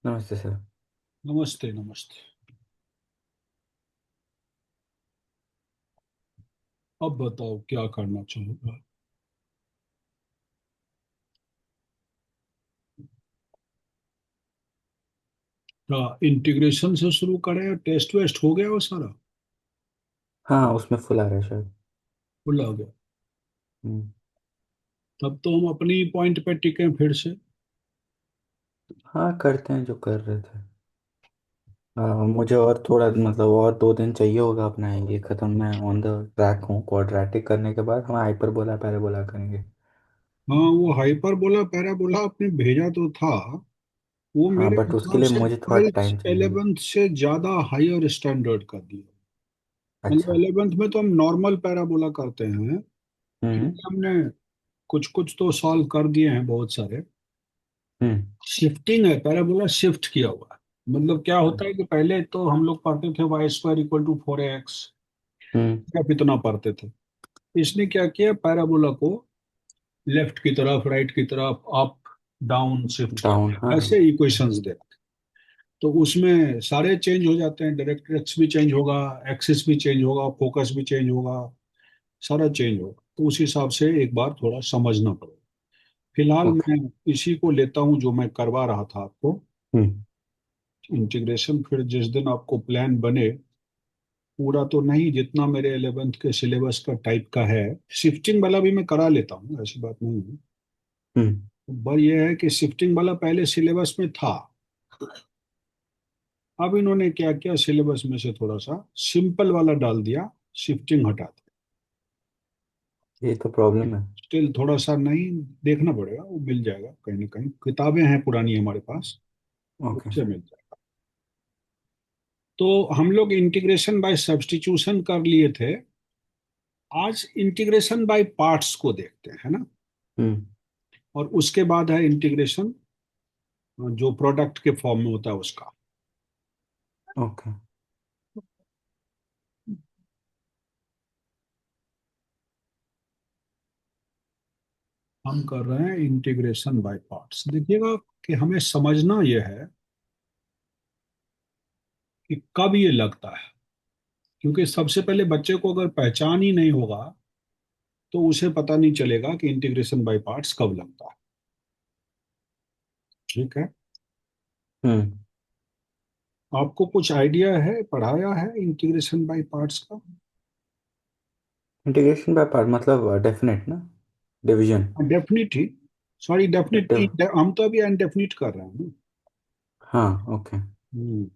नमस्ते सर। नमस्ते नमस्ते। अब बताओ क्या करना चाहोगे। क्या इंटीग्रेशन से शुरू करें? टेस्ट वेस्ट हो गया वो सारा? हाँ, उसमें फुल आ रहा है शायद। भूल आ गया? हम्म। तब तो हम अपनी पॉइंट पे टिके फिर से। हाँ, करते हैं जो कर रहे थे। मुझे और थोड़ा मतलब और 2 दिन चाहिए होगा अपना ये ख़त्म। मैं ऑन द ट्रैक हूँ। क्वाड्रेटिक करने के बाद हम हाइपरबोला पैराबोला करेंगे। हाँ, वो हाइपरबोला पैराबोला आपने भेजा तो था। वो हाँ, मेरे बट उसके हिसाब लिए से मुझे थोड़ा ट्वेल्थ टाइम चाहिए होगा। 11th से ज्यादा हायर स्टैंडर्ड कर दिया। मतलब अच्छा। 11th में तो हम नॉर्मल पैराबोला करते हैं। फिर हम्म। भी हमने कुछ कुछ तो सॉल्व कर दिए हैं बहुत सारे। हम्म। शिफ्टिंग है, पैराबोला शिफ्ट किया हुआ है। मतलब क्या होता है कि पहले तो हम लोग पढ़ते थे y² = 4x, हम्म। जब इतना पढ़ते थे। इसने क्या किया, पैराबोला को लेफ्ट की तरफ, राइट की तरफ, अप डाउन शिफ्ट डाउन, हाँ किया, ऐसे हाँ। इक्वेशंस दे। तो उसमें सारे चेंज हो जाते हैं, डायरेक्ट्रिक्स भी चेंज होगा, एक्सिस भी चेंज होगा, फोकस भी चेंज होगा, सारा चेंज होगा। तो उस हिसाब से एक बार थोड़ा समझना पड़ेगा। फिलहाल ओके। मैं इसी को लेता हूँ जो मैं करवा रहा था आपको। हम्म। इंटीग्रेशन फिर जिस दिन आपको प्लान बने, पूरा तो नहीं, जितना मेरे 11th के सिलेबस का टाइप का है। शिफ्टिंग वाला भी मैं करा लेता हूँ, ऐसी बात नहीं है। हम्म। पर यह है कि शिफ्टिंग वाला पहले सिलेबस में था। अब इन्होंने क्या किया, सिलेबस में से थोड़ा सा सिंपल वाला डाल दिया, शिफ्टिंग हटा दिया। ये तो प्रॉब्लम है। स्टिल थोड़ा सा नहीं, देखना पड़ेगा, वो मिल जाएगा कहीं ना कहीं, किताबें हैं पुरानी हमारे पास, ओके। उससे मिल जाएगा। तो हम लोग इंटीग्रेशन बाय सब्स्टिट्यूशन कर लिए थे। आज इंटीग्रेशन बाय पार्ट्स को देखते हैं, है ना। हम्म। और उसके बाद है इंटीग्रेशन जो प्रोडक्ट के फॉर्म में होता है उसका। ओके। हम कर रहे हैं इंटीग्रेशन बाय पार्ट्स। देखिएगा कि हमें समझना यह है कि कब ये लगता है। क्योंकि सबसे पहले बच्चे को अगर पहचान ही नहीं होगा तो उसे पता नहीं चलेगा कि इंटीग्रेशन बाय पार्ट्स कब लगता है। ठीक है। हम्म। आपको कुछ आइडिया है, पढ़ाया है इंटीग्रेशन बाय पार्ट्स का? इंटीग्रेशन बाय पार्ट मतलब डेफिनेट ना, डिवीजन। डेफिनिट ही, सॉरी डेफिनिट नहीं, हम तो अभी अनडेफिनिट कर रहे हैं। हाँ, ओके। हम्म,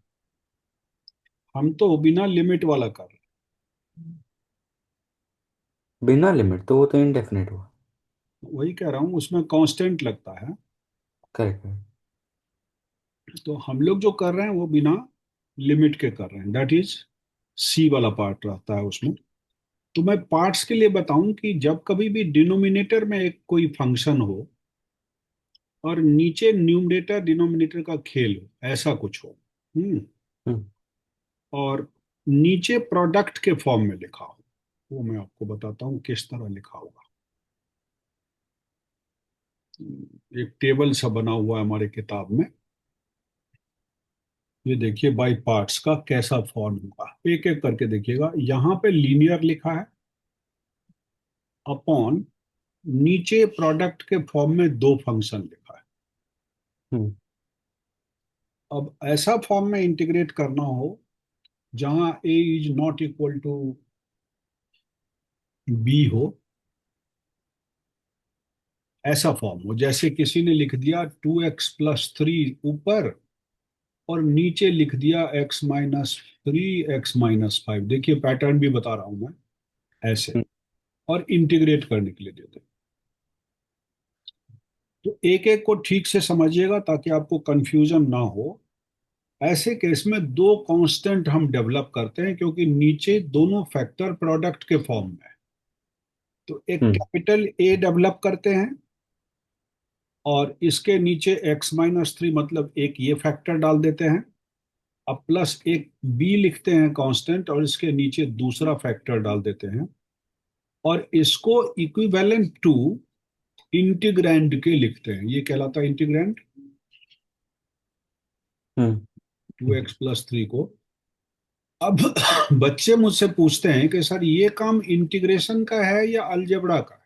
हम तो बिना लिमिट वाला कर रहे बिना लिमिट तो वो तो इनडेफिनेट हुआ। हैं। वही कह रहा हूँ, उसमें कांस्टेंट लगता है। करेक्ट। तो हम लोग जो कर रहे हैं वो बिना लिमिट के कर रहे हैं, दैट इज सी वाला पार्ट रहता है उसमें। तो मैं पार्ट्स के लिए बताऊं कि जब कभी भी डिनोमिनेटर में एक कोई फंक्शन हो और नीचे न्यूमरेटर डिनोमिनेटर का खेल हो, ऐसा कुछ हो। हम्म। और नीचे प्रोडक्ट के फॉर्म में लिखा हो, वो मैं आपको बताता हूँ किस तरह लिखा होगा। एक टेबल सा बना हुआ है हमारे किताब में। ये देखिए बाय पार्ट्स का कैसा फॉर्म होगा, एक एक करके देखिएगा। यहाँ पे लीनियर लिखा है, अपॉन नीचे प्रोडक्ट के फॉर्म में दो फंक्शन लिखा है। हम्म। अब ऐसा फॉर्म में इंटीग्रेट करना हो जहां A is not equal to B हो, ऐसा फॉर्म हो जैसे किसी ने लिख दिया 2x+3 ऊपर और नीचे लिख दिया x-3 x-5। देखिए पैटर्न भी बता रहा हूं मैं, ऐसे। हम्म। और इंटीग्रेट करने के लिए देते हैं। तो एक एक को ठीक से समझिएगा ताकि आपको कंफ्यूजन ना हो। ऐसे केस में दो कांस्टेंट हम डेवलप करते हैं क्योंकि नीचे दोनों फैक्टर प्रोडक्ट के फॉर्म में है। तो एक हम्म। कैपिटल ए डेवलप करते हैं और इसके नीचे x-3 मतलब एक ये फैक्टर डाल देते हैं। अब प्लस एक बी लिखते हैं कांस्टेंट और इसके नीचे दूसरा फैक्टर डाल देते हैं। और इसको इक्विवेलेंट टू इंटीग्रैंड के लिखते हैं, ये कहलाता है इंटीग्रैंड। हम्म। 2x+3 को। अब बच्चे मुझसे पूछते हैं कि सर ये काम इंटीग्रेशन का है या अलजेब्रा का है।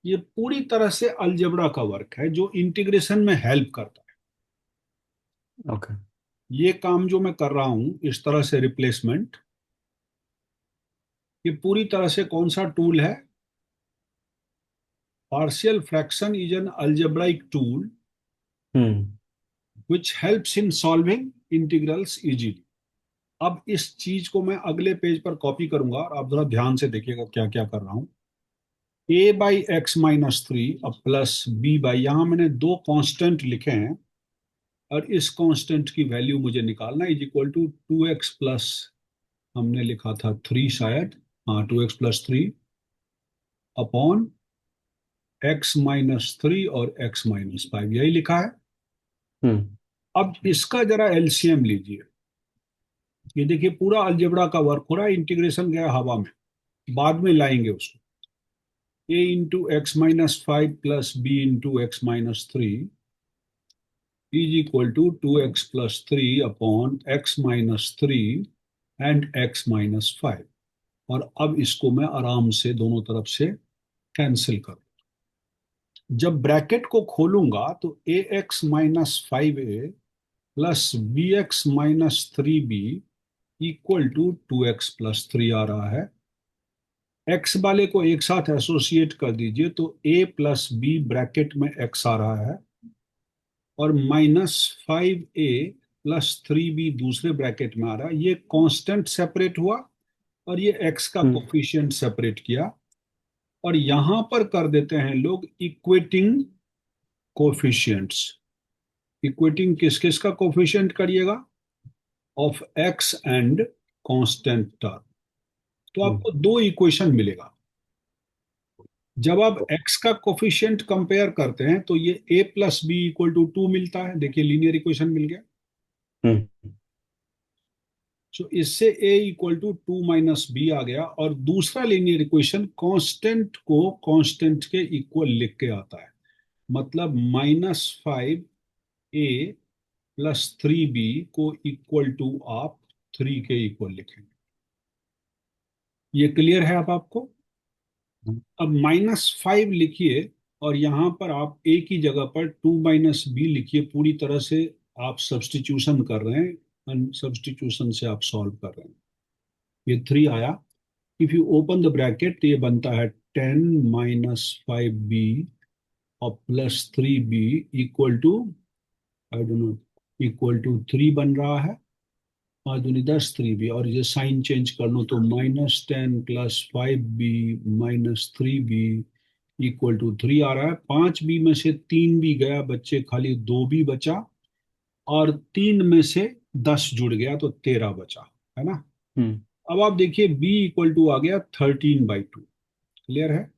ये पूरी तरह से अलजेब्रा का वर्क है जो इंटीग्रेशन में हेल्प करता है। ओके। ये काम जो मैं कर रहा हूं इस तरह से रिप्लेसमेंट, ये पूरी तरह से कौन सा टूल है? Partial fraction is an algebraic tool hmm. Which helps in solving integrals easily. अब इस चीज को मैं अगले पेज पर कॉपी करूंगा और आप जरा ध्यान से देखिएगा क्या क्या कर रहा हूं। a/x-3 अब प्लस b/, यहां मैंने दो कांस्टेंट लिखे हैं और इस कांस्टेंट की वैल्यू मुझे निकालना is equal to 2x plus, हमने लिखा था 3 शायद, हाँ 2x+3 अपॉन x-3 और x-5, यही लिखा है। हम्म। अब इसका जरा एलसीएम लीजिए। ये देखिए पूरा अलजेब्रा का वर्क हो रहा है, इंटीग्रेशन गया हवा में, बाद में लाएंगे उसको। a × x-5 plus b × x-3 is equal to 2x+3 upon x-3 and x-5। और अब इसको मैं आराम से दोनों तरफ से कैंसिल कर, जब ब्रैकेट को खोलूंगा तो ax-5a plus bx-3b equal to 2x+3 आ रहा है। x वाले को एक साथ एसोसिएट कर दीजिए तो a प्लस बी ब्रैकेट में x आ रहा है, और -5a+3b दूसरे ब्रैकेट में आ रहा है। ये कांस्टेंट सेपरेट हुआ और ये x का हम्म। कोफिशिएंट सेपरेट किया। और यहां पर कर देते हैं लोग इक्वेटिंग कोफिशिएंट्स। इक्वेटिंग किस किस का कोफिशिएंट करिएगा? Of x and constant term. तो हम्म। आपको दो इक्वेशन मिलेगा। जब आप x का कोफिशिएंट कंपेयर करते हैं तो ये a+b = 2 मिलता है, देखिए लीनियर इक्वेशन मिल गया। हम्म। सो इससे a = 2 - b आ गया, और दूसरा लीनियर इक्वेशन कांस्टेंट को कांस्टेंट के इक्वल लिख के आता है। मतलब -5a+3b को इक्वल टू आप 3 के इक्वल लिखेंगे। ये क्लियर है अब आपको? अब -5 लिखिए और यहां पर आप a की जगह पर 2 - b लिखिए। पूरी तरह से आप सब्स्टिट्यूशन कर रहे हैं, सब्स्टिट्यूशन से आप सॉल्व कर रहे हैं। ये 3 आया। If you open the bracket तो ये बनता है 10 - 5b और +3b equal to, I don't know, equal to 3 बन रहा है। 5 × 10 3b, और ये साइन चेंज कर लो तो -10 + 5b -3b इक्वल टू 3 आ रहा है। 5b में से 3b गया, बच्चे खाली 2b बचा, और 3 में से 10 जुड़ गया तो 13 बचा, है ना? हम्म। अब आप देखिए b इक्वल टू आ गया 13/2। क्लियर है?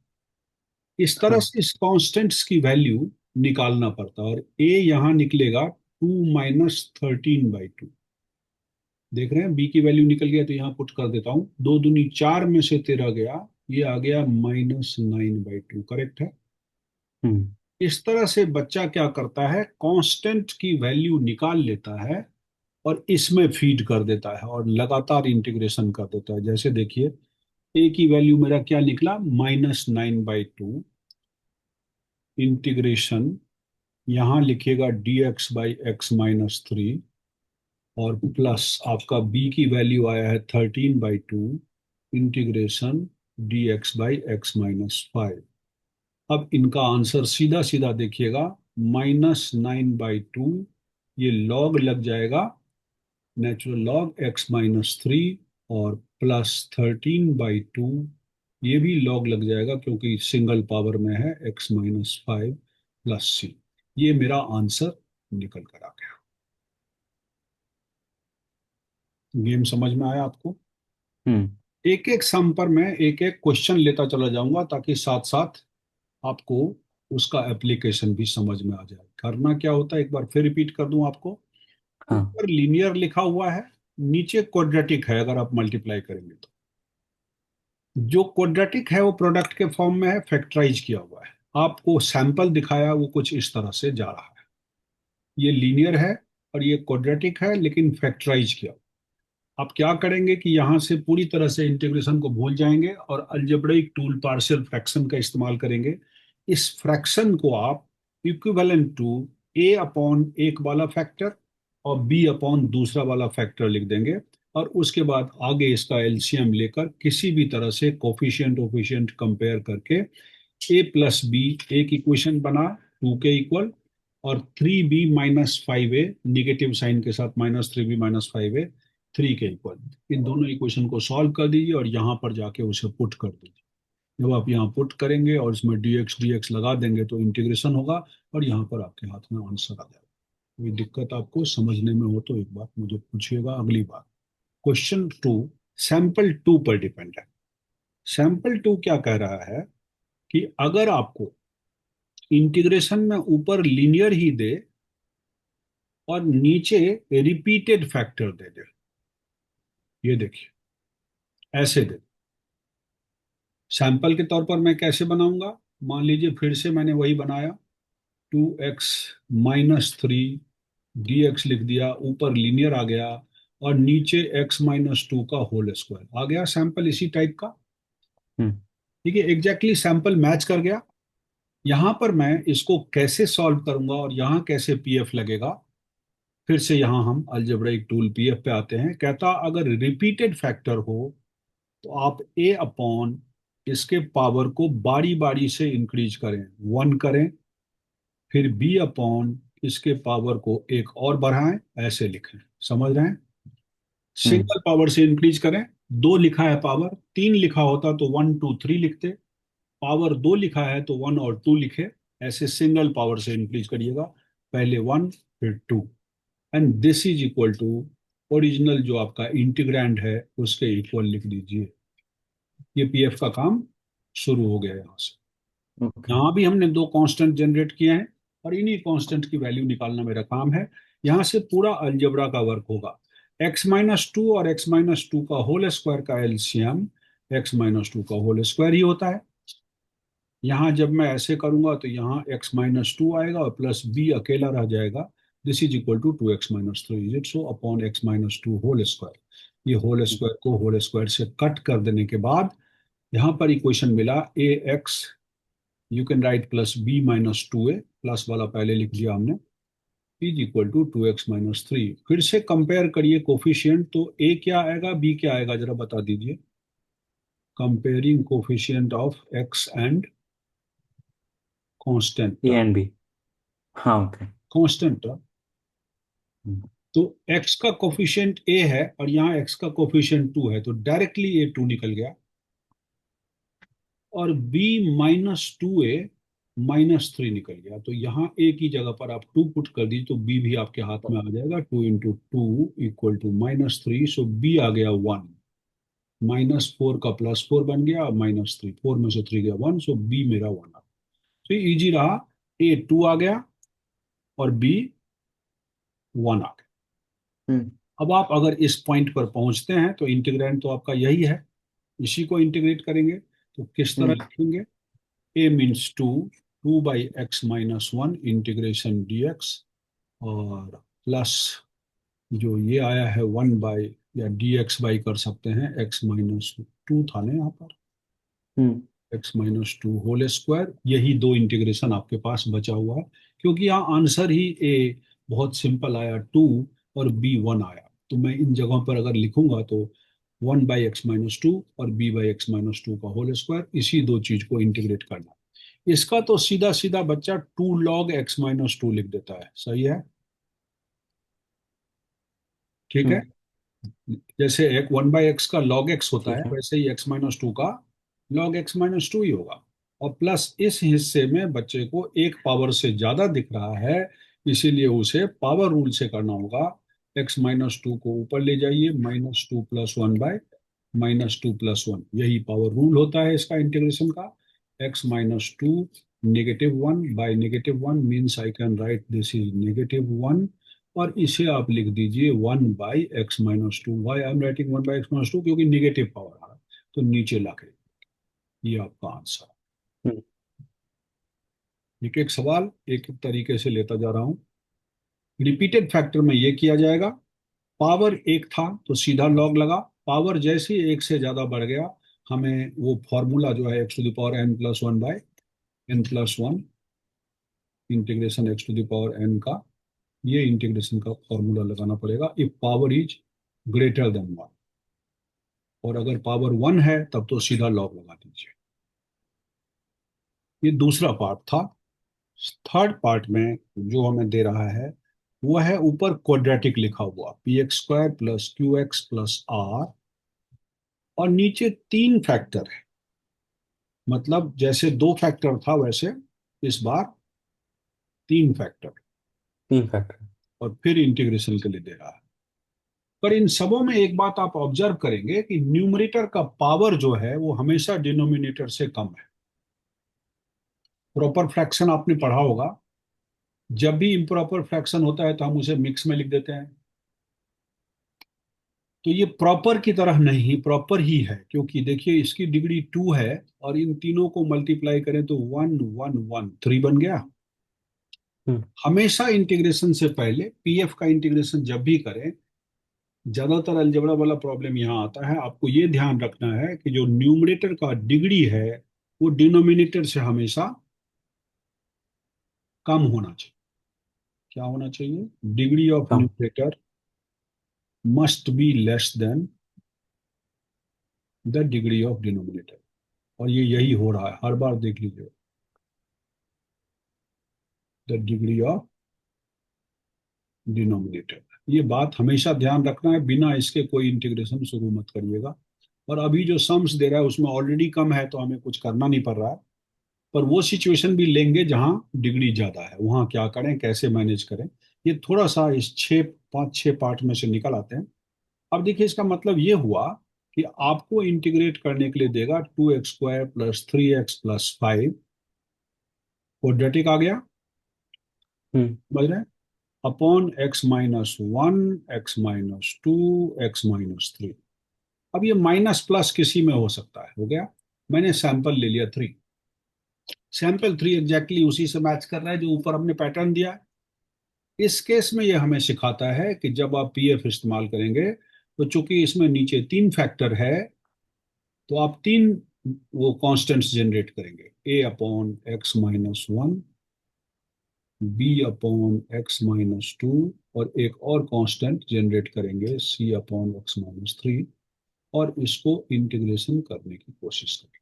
इस तरह हाँ। से इस कांस्टेंट्स की वैल्यू निकालना पड़ता है, और a यहां निकलेगा 2 - 13/2। देख रहे हैं b की वैल्यू निकल गया, तो यहाँ पुट कर देता हूँ। 2 दूनी 4 में से 13 गया, ये आ गया -9/2। करेक्ट है? हम्म। इस तरह से बच्चा क्या करता है, कांस्टेंट की वैल्यू निकाल लेता है और इसमें फीड कर देता है और लगातार इंटीग्रेशन कर देता है। जैसे देखिए a की वैल्यू मेरा क्या निकला, -9/2 इंटीग्रेशन, यहाँ लिखिएगा dx/x-3, और प्लस आपका b की वैल्यू आया है 13/2 इंटीग्रेशन dx/x-5। अब इनका आंसर सीधा सीधा देखिएगा, -9/2, ये लॉग लग जाएगा, नेचुरल लॉग x-3, और +13/2, ये भी लॉग लग जाएगा क्योंकि सिंगल पावर में है x-5 प्लस c। ये मेरा आंसर निकल कर आ गया। गेम समझ में आया आपको? हम्म। एक एक सम पर मैं एक एक क्वेश्चन लेता चला जाऊंगा ताकि साथ साथ आपको उसका एप्लीकेशन भी समझ में आ जाए। करना क्या होता है एक बार फिर रिपीट कर दूं आपको। हाँ। ऊपर लीनियर लिखा हुआ है, नीचे क्वाड्रेटिक है। अगर आप मल्टीप्लाई करेंगे तो जो क्वाड्रेटिक है वो प्रोडक्ट के फॉर्म में है, फैक्टराइज किया हुआ है। आपको सैंपल दिखाया वो कुछ इस तरह से जा रहा है। ये लीनियर है और ये क्वाड्रेटिक है, लेकिन फैक्टराइज किया। आप क्या करेंगे कि यहाँ से पूरी तरह से इंटीग्रेशन को भूल जाएंगे और अलजेब्रिक टूल पार्शियल फ्रैक्शन का इस्तेमाल करेंगे। इस फ्रैक्शन को आप इक्विवेलेंट टू ए अपॉन एक वाला फैक्टर और बी अपॉन दूसरा वाला फैक्टर लिख देंगे, और उसके बाद आगे इसका एलसीएम लेकर किसी भी तरह से कोफिशिएंट ओफिशिएंट कंपेयर करके ए प्लस बी एक इक्वेशन बना 2 के इक्वल, और 3b-5a निगेटिव साइन के साथ -3b-5a 3 के इक्वल। इन दोनों इक्वेशन को सॉल्व कर दीजिए और यहाँ पर जाके उसे पुट कर दीजिए। जब आप यहाँ पुट करेंगे और इसमें dx लगा देंगे तो इंटीग्रेशन होगा, और यहाँ पर आपके हाथ में आंसर आ जाएगा। कोई दिक्कत आपको समझने में हो तो एक बात मुझे पूछिएगा अगली बार। क्वेश्चन 2 सैंपल 2 पर डिपेंड है। सैंपल 2 क्या कह रहा है कि अगर आपको इंटीग्रेशन में ऊपर लीनियर ही दे और नीचे रिपीटेड फैक्टर दे दे, ये देखिए ऐसे दे। सैंपल के तौर पर मैं कैसे बनाऊंगा, मान लीजिए फिर से मैंने वही बनाया, 2x-3 dx लिख दिया, ऊपर लीनियर आ गया और नीचे x-2 का होल स्क्वायर आ गया, सैंपल इसी टाइप का। हम्म। ठीक है, एग्जैक्टली सैंपल मैच कर गया। यहां पर मैं इसको कैसे सॉल्व करूंगा और यहाँ कैसे पीएफ लगेगा, फिर से यहाँ हम अलजेब्राइक टूल पीएफ पे आते हैं। कहता अगर रिपीटेड फैक्टर हो तो आप ए अपॉन इसके पावर को बारी बारी से इंक्रीज करें, 1 करें, फिर बी अपॉन इसके पावर को एक और बढ़ाएं, ऐसे लिखें। समझ रहे हैं? हम्म। सिंगल पावर से इंक्रीज करें। 2 लिखा है पावर, 3 लिखा होता तो 1 2 3 लिखते। पावर 2 लिखा है तो 1 और 2 लिखे। ऐसे सिंगल पावर से इंक्रीज करिएगा, पहले 1 फिर 2, and this is equal to original जो आपका इंटीग्रैंड है उसके इक्वल लिख दीजिए। ये पीएफ का काम शुरू हो गया यहाँ से। ओके। यहाँ भी हमने 2 कांस्टेंट जनरेट किए हैं और इन्हीं कांस्टेंट की वैल्यू निकालना मेरा काम है। यहाँ से पूरा अलजेब्रा का वर्क होगा। x-2 और x-2 का होल स्क्वायर का एलसीएम x-2 का होल स्क्वायर ही होता है। यहाँ जब मैं ऐसे करूंगा तो यहाँ x-2 आएगा और प्लस b अकेला रह जाएगा। This is equal to 2x-3, is it so, upon x-2 whole square. ये होल स्क्वायर को होल स्क्वायर से कट कर देने के बाद यहाँ पर इक्वेशन मिला A X, you can write +b-2a, plus वाला पहले लिख दिया हमने, इज इक्वल टू 2x-3। फिर से कंपेयर करिए कोफिशिएंट, तो ए क्या आएगा बी क्या आएगा जरा बता दीजिए। Comparing coefficient of x and constant a term. And b. हाँ, ओके। Constant term, hmm. तो x का कोफिशिएंट a है और यहाँ x का कोफिशिएंट 2 है, तो डायरेक्टली ये 2 निकल गया। और b-2a-3 निकल गया, तो यहाँ a की जगह पर आप 2 पुट कर दीजिए तो b भी आपके हाथ में आ जाएगा। 2 × 2 = -3, सो b आ गया 1। -4 का +4 बन गया, -3, 4 में से 3 गया 1, सो b मेरा 1 आ गया। तो इजी रहा, a 2 आ गया और b 1 आ गया। हम्म। अब आप अगर इस पॉइंट पर पहुंचते हैं तो इंटीग्रैंड तो आपका यही है, इसी को इंटीग्रेट करेंगे। तो किस तरह हम्म। लिखेंगे, a means 2, 2/x-1 integration dx, और प्लस जो ये आया है 1 या dx कर सकते हैं, x-2 था ना यहाँ पर, हम्म। x-2 whole square. यही 2 इंटीग्रेशन आपके पास बचा हुआ है, क्योंकि यहाँ आंसर ही a बहुत सिंपल आया 2 और b 1 आया। तो मैं इन जगहों पर अगर लिखूंगा तो 1/x-2 और b/x-2 का होल स्क्वायर, इसी 2 चीज को इंटीग्रेट करना। इसका तो सीधा सीधा बच्चा 2 log x-2 लिख देता है, सही है? ठीक है। हम्म। जैसे एक 1/x का log x होता है, ठीक है। वैसे ही x-2 का log x-2 ही होगा। और प्लस इस हिस्से में बच्चे को एक पावर से ज्यादा दिख रहा है, इसीलिए उसे पावर रूल से करना होगा। x-2 को ऊपर ले जाइए, -2 + 1/-2 + 1, यही पावर रूल होता है इसका इंटीग्रेशन का। x-2 -1/-1 means I can write this is -1, और इसे आप लिख दीजिए 1/x-2। Y I am writing 1/x-2, क्योंकि निगेटिव पावर आ रहा है, तो नीचे ला के ये आपका आंसर। हम्म। एक एक सवाल एक एक तरीके से लेता जा रहा हूँ। रिपीटेड फैक्टर में ये किया जाएगा। पावर एक था तो सीधा लॉग लगा, पावर जैसे ही एक से ज्यादा बढ़ गया, हमें वो फॉर्मूला जो है x to the power n plus one by n plus one integration x to the power n का, ये इंटीग्रेशन का फॉर्मूला लगाना पड़ेगा if power is greater than one. और अगर पावर वन है तब तो सीधा लॉग लगा दीजिए। ये दूसरा पार्ट था। थर्ड पार्ट में जो हमें दे रहा है वो है ऊपर क्वाड्रेटिक लिखा हुआ p x square plus q x plus r, और नीचे तीन फैक्टर है। मतलब जैसे दो फैक्टर था वैसे इस बार तीन फैक्टर, तीन फैक्टर। और फिर इंटीग्रेशन के लिए दे रहा है। पर इन सबों में एक बात आप ऑब्जर्व करेंगे कि न्यूमरेटर का पावर जो है वो हमेशा डिनोमिनेटर से कम है। प्रॉपर फ्रैक्शन आपने पढ़ा होगा, जब भी इम्प्रॉपर फ्रैक्शन होता है तो हम उसे मिक्स में लिख देते हैं। तो ये प्रॉपर की तरह नहीं, प्रॉपर ही है, क्योंकि देखिए इसकी डिग्री टू है और इन तीनों को मल्टीप्लाई करें तो वन वन वन थ्री बन गया। हम्म। हमेशा इंटीग्रेशन से पहले पीएफ का इंटीग्रेशन जब भी करें, ज्यादातर अलजेब्रा वाला प्रॉब्लम यहाँ आता है, आपको ये ध्यान रखना है कि जो न्यूमरेटर का डिग्री है वो डिनोमिनेटर से हमेशा कम होना चाहिए। क्या होना चाहिए? Degree of come. Numerator must be less than the degree of denominator. और ये यही हो रहा है हर बार, देख लीजिए, द डिग्री ऑफ डिनोमिनेटर। ये बात हमेशा ध्यान रखना है, बिना इसके कोई इंटीग्रेशन शुरू मत करिएगा। और अभी जो सम्स दे रहा है उसमें ऑलरेडी कम है तो हमें कुछ करना नहीं पड़ रहा है। पर वो सिचुएशन भी लेंगे जहां डिग्री ज्यादा है, वहां क्या करें, कैसे मैनेज करें, ये थोड़ा सा इस छः पाँच छः पार्ट में से निकल आते हैं। अब देखिए इसका मतलब ये हुआ कि आपको इंटीग्रेट करने के लिए देगा two x square plus three x plus five, quadratic आ गया, हम्म। समझ रहे हैं, upon x minus one, x minus two, x minus three. अब ये माइनस प्लस किसी में हो सकता है, हो गया। मैंने सैंपल ले लिया थ्री, सैंपल थ्री एग्जैक्टली उसी से मैच कर रहा है जो ऊपर हमने पैटर्न दिया है। इस केस में ये हमें सिखाता है कि जब आप पीएफ इस्तेमाल करेंगे तो चूंकि इसमें नीचे तीन फैक्टर है, तो आप तीन वो कांस्टेंट्स जनरेट करेंगे, a upon x minus one, b upon x minus two, और एक और कांस्टेंट जनरेट करेंगे c upon x minus three, और इसको इंटीग्रेशन करने की कोशिश करें।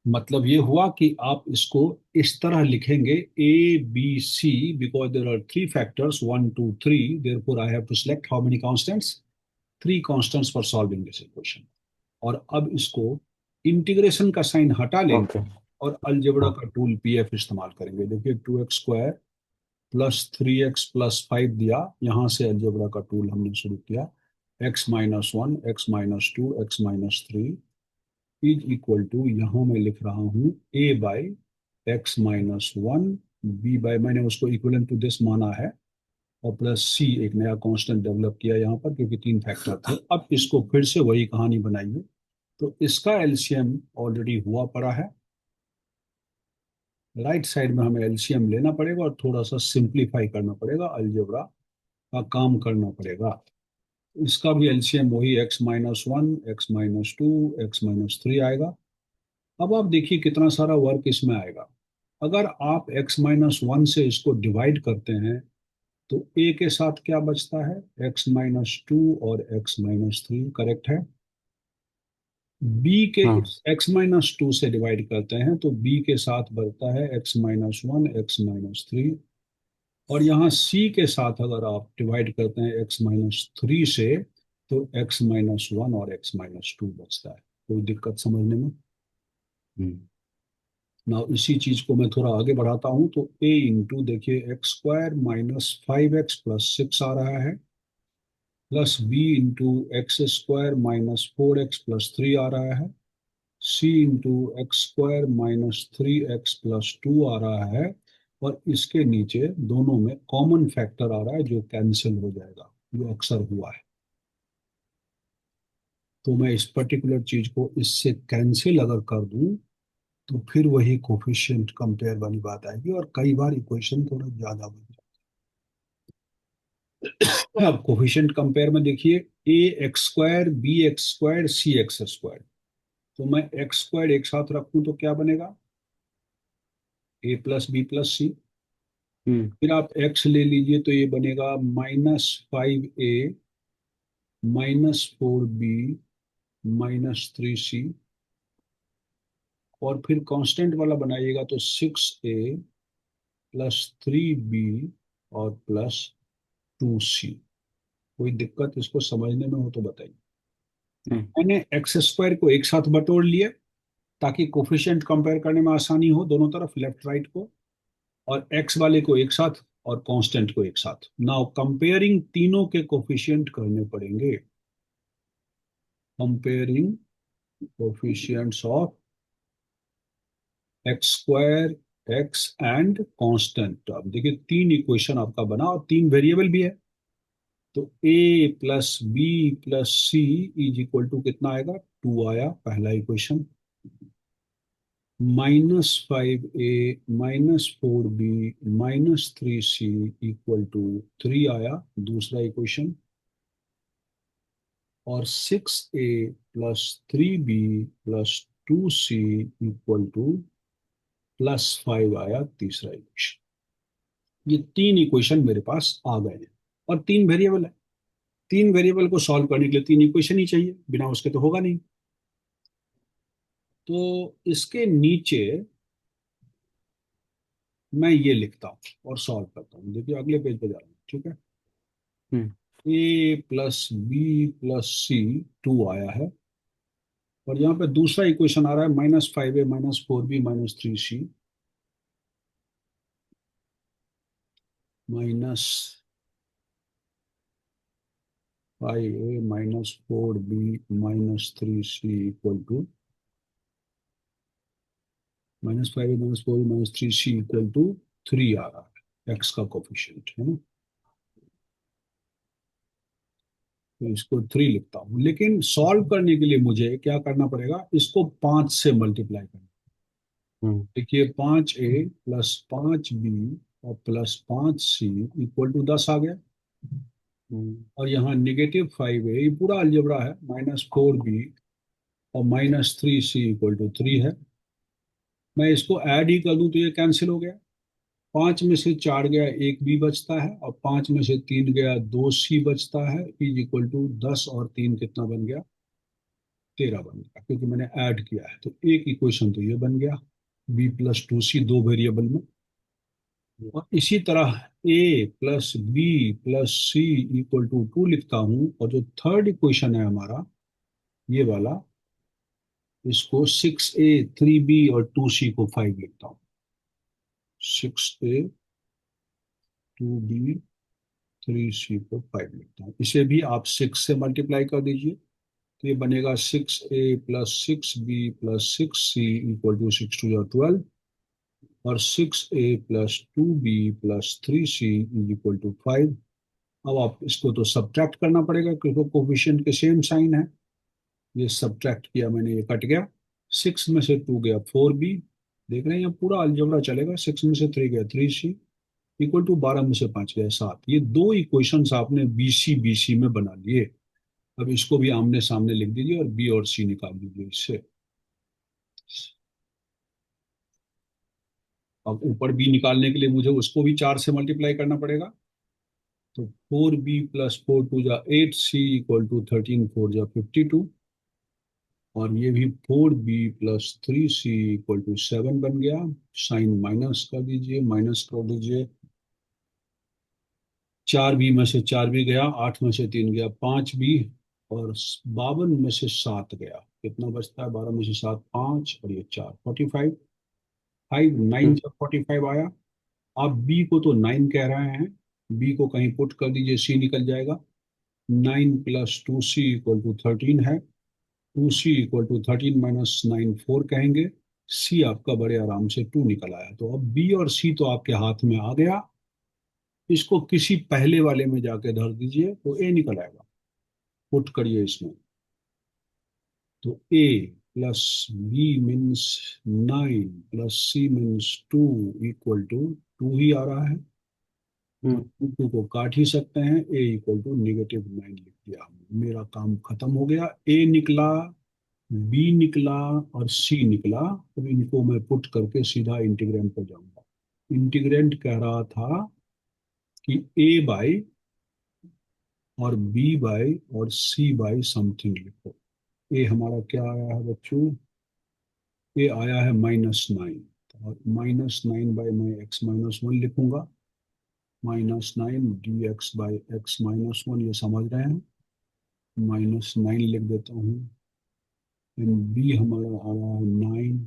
मतलब ये हुआ कि आप इसको इस तरह लिखेंगे a b c, because there are three factors one two three, therefore I have to select how many constants, three constants for solving this equation. और अब इसको इंटीग्रेशन का साइन हटा लेंगे ओके। और अलजेब्रा हाँ। का टूल पीएफ इस्तेमाल करेंगे। देखिए two x square plus three x plus five दिया, यहाँ से अलजेब्रा का टूल हमने शुरू किया, x minus one, x minus two, x minus three is equal to, यहाँ मैं लिख रहा हूँ a by x minus one, b by, मैंने उसको इक्वलेंट टू दिस माना है, और प्लस सी, एक नया कांस्टेंट डेवलप किया यहाँ पर क्योंकि तीन फैक्टर थे। अब इसको फिर से वही कहानी बनाइए। तो इसका एलसीएम ऑलरेडी हुआ पड़ा है, राइट साइड में हमें एलसीएम लेना पड़ेगा और थोड़ा सा सिंप्लीफाई करना पड़ेगा, अलजेब्रा का काम करना पड़ेगा। इसका भी एलसीएम वही x minus one, x minus two, x minus three आएगा। अब आप देखिए कितना सारा वर्क इसमें आएगा। अगर आप x माइनस वन से इसको डिवाइड करते हैं तो a के साथ क्या बचता है, x माइनस टू और x माइनस थ्री, करेक्ट है। b के, हाँ। x माइनस टू से डिवाइड करते हैं तो b के साथ बढ़ता है x minus one, x minus three, और यहाँ c के साथ अगर आप डिवाइड करते हैं x माइनस थ्री से तो x माइनस वन और x माइनस टू बचता है। कोई दिक्कत समझने में? हम्म। ना इसी चीज को मैं थोड़ा आगे बढ़ाता हूं तो a इंटू, देखिए x square minus five x plus six आ रहा है, plus b into x square minus four x plus three आ रहा है, c into x square minus three x plus two आ रहा है, और इसके नीचे दोनों में कॉमन फैक्टर आ रहा है जो कैंसिल हो जाएगा, जो अक्सर हुआ है। तो मैं इस पर्टिकुलर चीज को इससे कैंसिल अगर कर दूं तो फिर वही कोफिशिएंट कंपेयर वाली बात आएगी और कई बार इक्वेशन थोड़ा ज्यादा बन जाए। अब कोफिशिएंट कंपेयर में देखिए, a x square, b x square, c x square. तो मैं एक्स स्क्वायर एक साथ रखूं तो क्या बनेगा? ए प्लस बी प्लस सी। हम्म। फिर आप एक्स ले लीजिए तो ये बनेगा -5a -4b -3c। और फिर कांस्टेंट वाला बनाइएगा तो 6a +3b और +2c। कोई दिक्कत इसको समझने में हो तो बताइए। हम्म। मैंने एक्स स्क्वायर को एक साथ बटोर लिया ताकि कोफिशिएंट कंपेयर करने में आसानी हो, दोनों तरफ लेफ्ट राइट को। और एक्स वाले को एक साथ और कांस्टेंट को एक साथ। नाउ कंपेयरिंग तीनों के कोफिशिएंट करने पड़ेंगे। Comparing coefficients of x square, x and constant. तो अब देखिए तीन इक्वेशन आपका बना और तीन वेरिएबल भी है। तो a plus b plus c is equal to कितना आएगा? 2 आया पहला equation. -5a -4b -3c equal to 3 आया दूसरा इक्वेशन। और 6a +3b +2c equal to +5 आया तीसरा इक्वेशन। ये तीन इक्वेशन मेरे पास आ गए हैं। और तीन वेरिएबल है। तीन वेरिएबल को सॉल्व करने के लिए तीन इक्वेशन ही चाहिए, बिना उसके तो होगा नहीं। तो इसके नीचे मैं ये लिखता हूँ और सॉल्व करता हूँ। देखिए अगले पेज पे जा रहा हूँ, ठीक है। हम्म। ए प्लस बी प्लस सी 2 आया है। और यहाँ पे दूसरा इक्वेशन आ रहा है -5a -4b -3c। -5a -4b -3c equal to -5a -4b -3c equal to 3 आ रहा है, एक्स का कोफिशिएंट है ना। तो इसको 3 लिखता हूँ, लेकिन सॉल्व करने के लिए मुझे क्या करना पड़ेगा? इसको 5 से मल्टीप्लाई करना। हम्म। देखिए 5a +5b और +5c इक्वल टू 10 आ गया। हम्म। और यहाँ -5a, ये पूरा अलजेब्रा है, -4b और -3c इक्वल टू 3 है। मैं इसको ऐड ही कर दूं तो ये कैंसिल हो गया। 5 में से 4 गया, एक बी बचता है। और 5 में से 3 गया, 2c बचता है। इज इक्वल टू 10 और 3 कितना बन गया? 13 बन गया, क्योंकि मैंने ऐड किया है। तो एक इक्वेशन तो ये बन गया, b +2c, दो वेरिएबल में। और इसी तरह a + b + c equal to 2 लिखता हूँ। और जो थर्ड इक्वेशन है हमारा, ये वाला, इसको 6a 3b और 2c को 5 लिखता हूँ। 6a 2b 3c को 5 लिखता हूँ। इसे भी आप 6 से मल्टीप्लाई कर दीजिए तो ये बनेगा 6a +6b +6c equal to 6 2 12। और 6a +2b +3c equal to 5। अब आप इसको तो सब्ट्रैक्ट करना पड़ेगा क्योंकि कोफिशिएंट के सेम साइन है। ये सब्ट्रैक्ट किया मैंने, ये कट गया। 6 में से 2 गया 4b। देख रहे हैं, यहाँ पूरा अलजेब्रा चलेगा। 6 में से 3 गया 3c इक्वल टू 12 में से 5 गया 7। ये दो इक्वेशंस आपने बीसी बीसी में बना लिए। अब इसको भी आमने सामने लिख दीजिए और बी और सी निकाल दीजिए इससे। अब ऊपर बी निकालने के लिए मुझे उसको भी 4 से मल्टीप्लाई करना पड़ेगा। तो 4b +4 2 = 8c इक्वल टू 13 4 = 52। और ये भी 4b +3c इक्वल टू 7 बन गया। साइन माइनस कर दीजिए, माइनस कर दीजिए। 4b में से 4b गया, 8 में से 3 गया 5b। और 52 में से 7 गया, कितना बचता है? 12 में से 7 5 और ये 4 45। 5 9 हम्म। जब 45 आया। आप बी को तो 9 कह रहे हैं, बी को कहीं पुट कर दीजिए, सी निकल जाएगा। 9 + 2c इक्वल टू 13 है। 2c इक्वल टू 13 - 9 4 कहेंगे। सी आपका बड़े आराम से 2 निकल आया। तो अब बी और सी तो आपके हाथ में आ गया। इसको किसी पहले वाले में जाके धर दीजिए तो ए निकल आएगा। पुट करिए इसमें। तो a plus b means 9 + c means 2 equal to 2 ही आ रहा है। तो हम्म। टू टू को काट ही सकते हैं, ए इक्वल टू -9 लिख दिया हमने, मेरा काम खत्म हो गया। ए निकला, बी निकला और सी निकला। अब इनको मैं पुट करके सीधा इंटीग्रेंड पर जाऊंगा। इंटीग्रेंड कह रहा था कि ए बाई और बी बाई और सी बाई समथिंग लिखो। ए हमारा क्या आया है बच्चों? ये आया है -9। और -9 बाई मैं x-1 लिखूंगा। -9 dx/x-1, ये समझ रहे हैं? -9 लिख देता हूँ। एंड बी हमारा आ रहा है 9,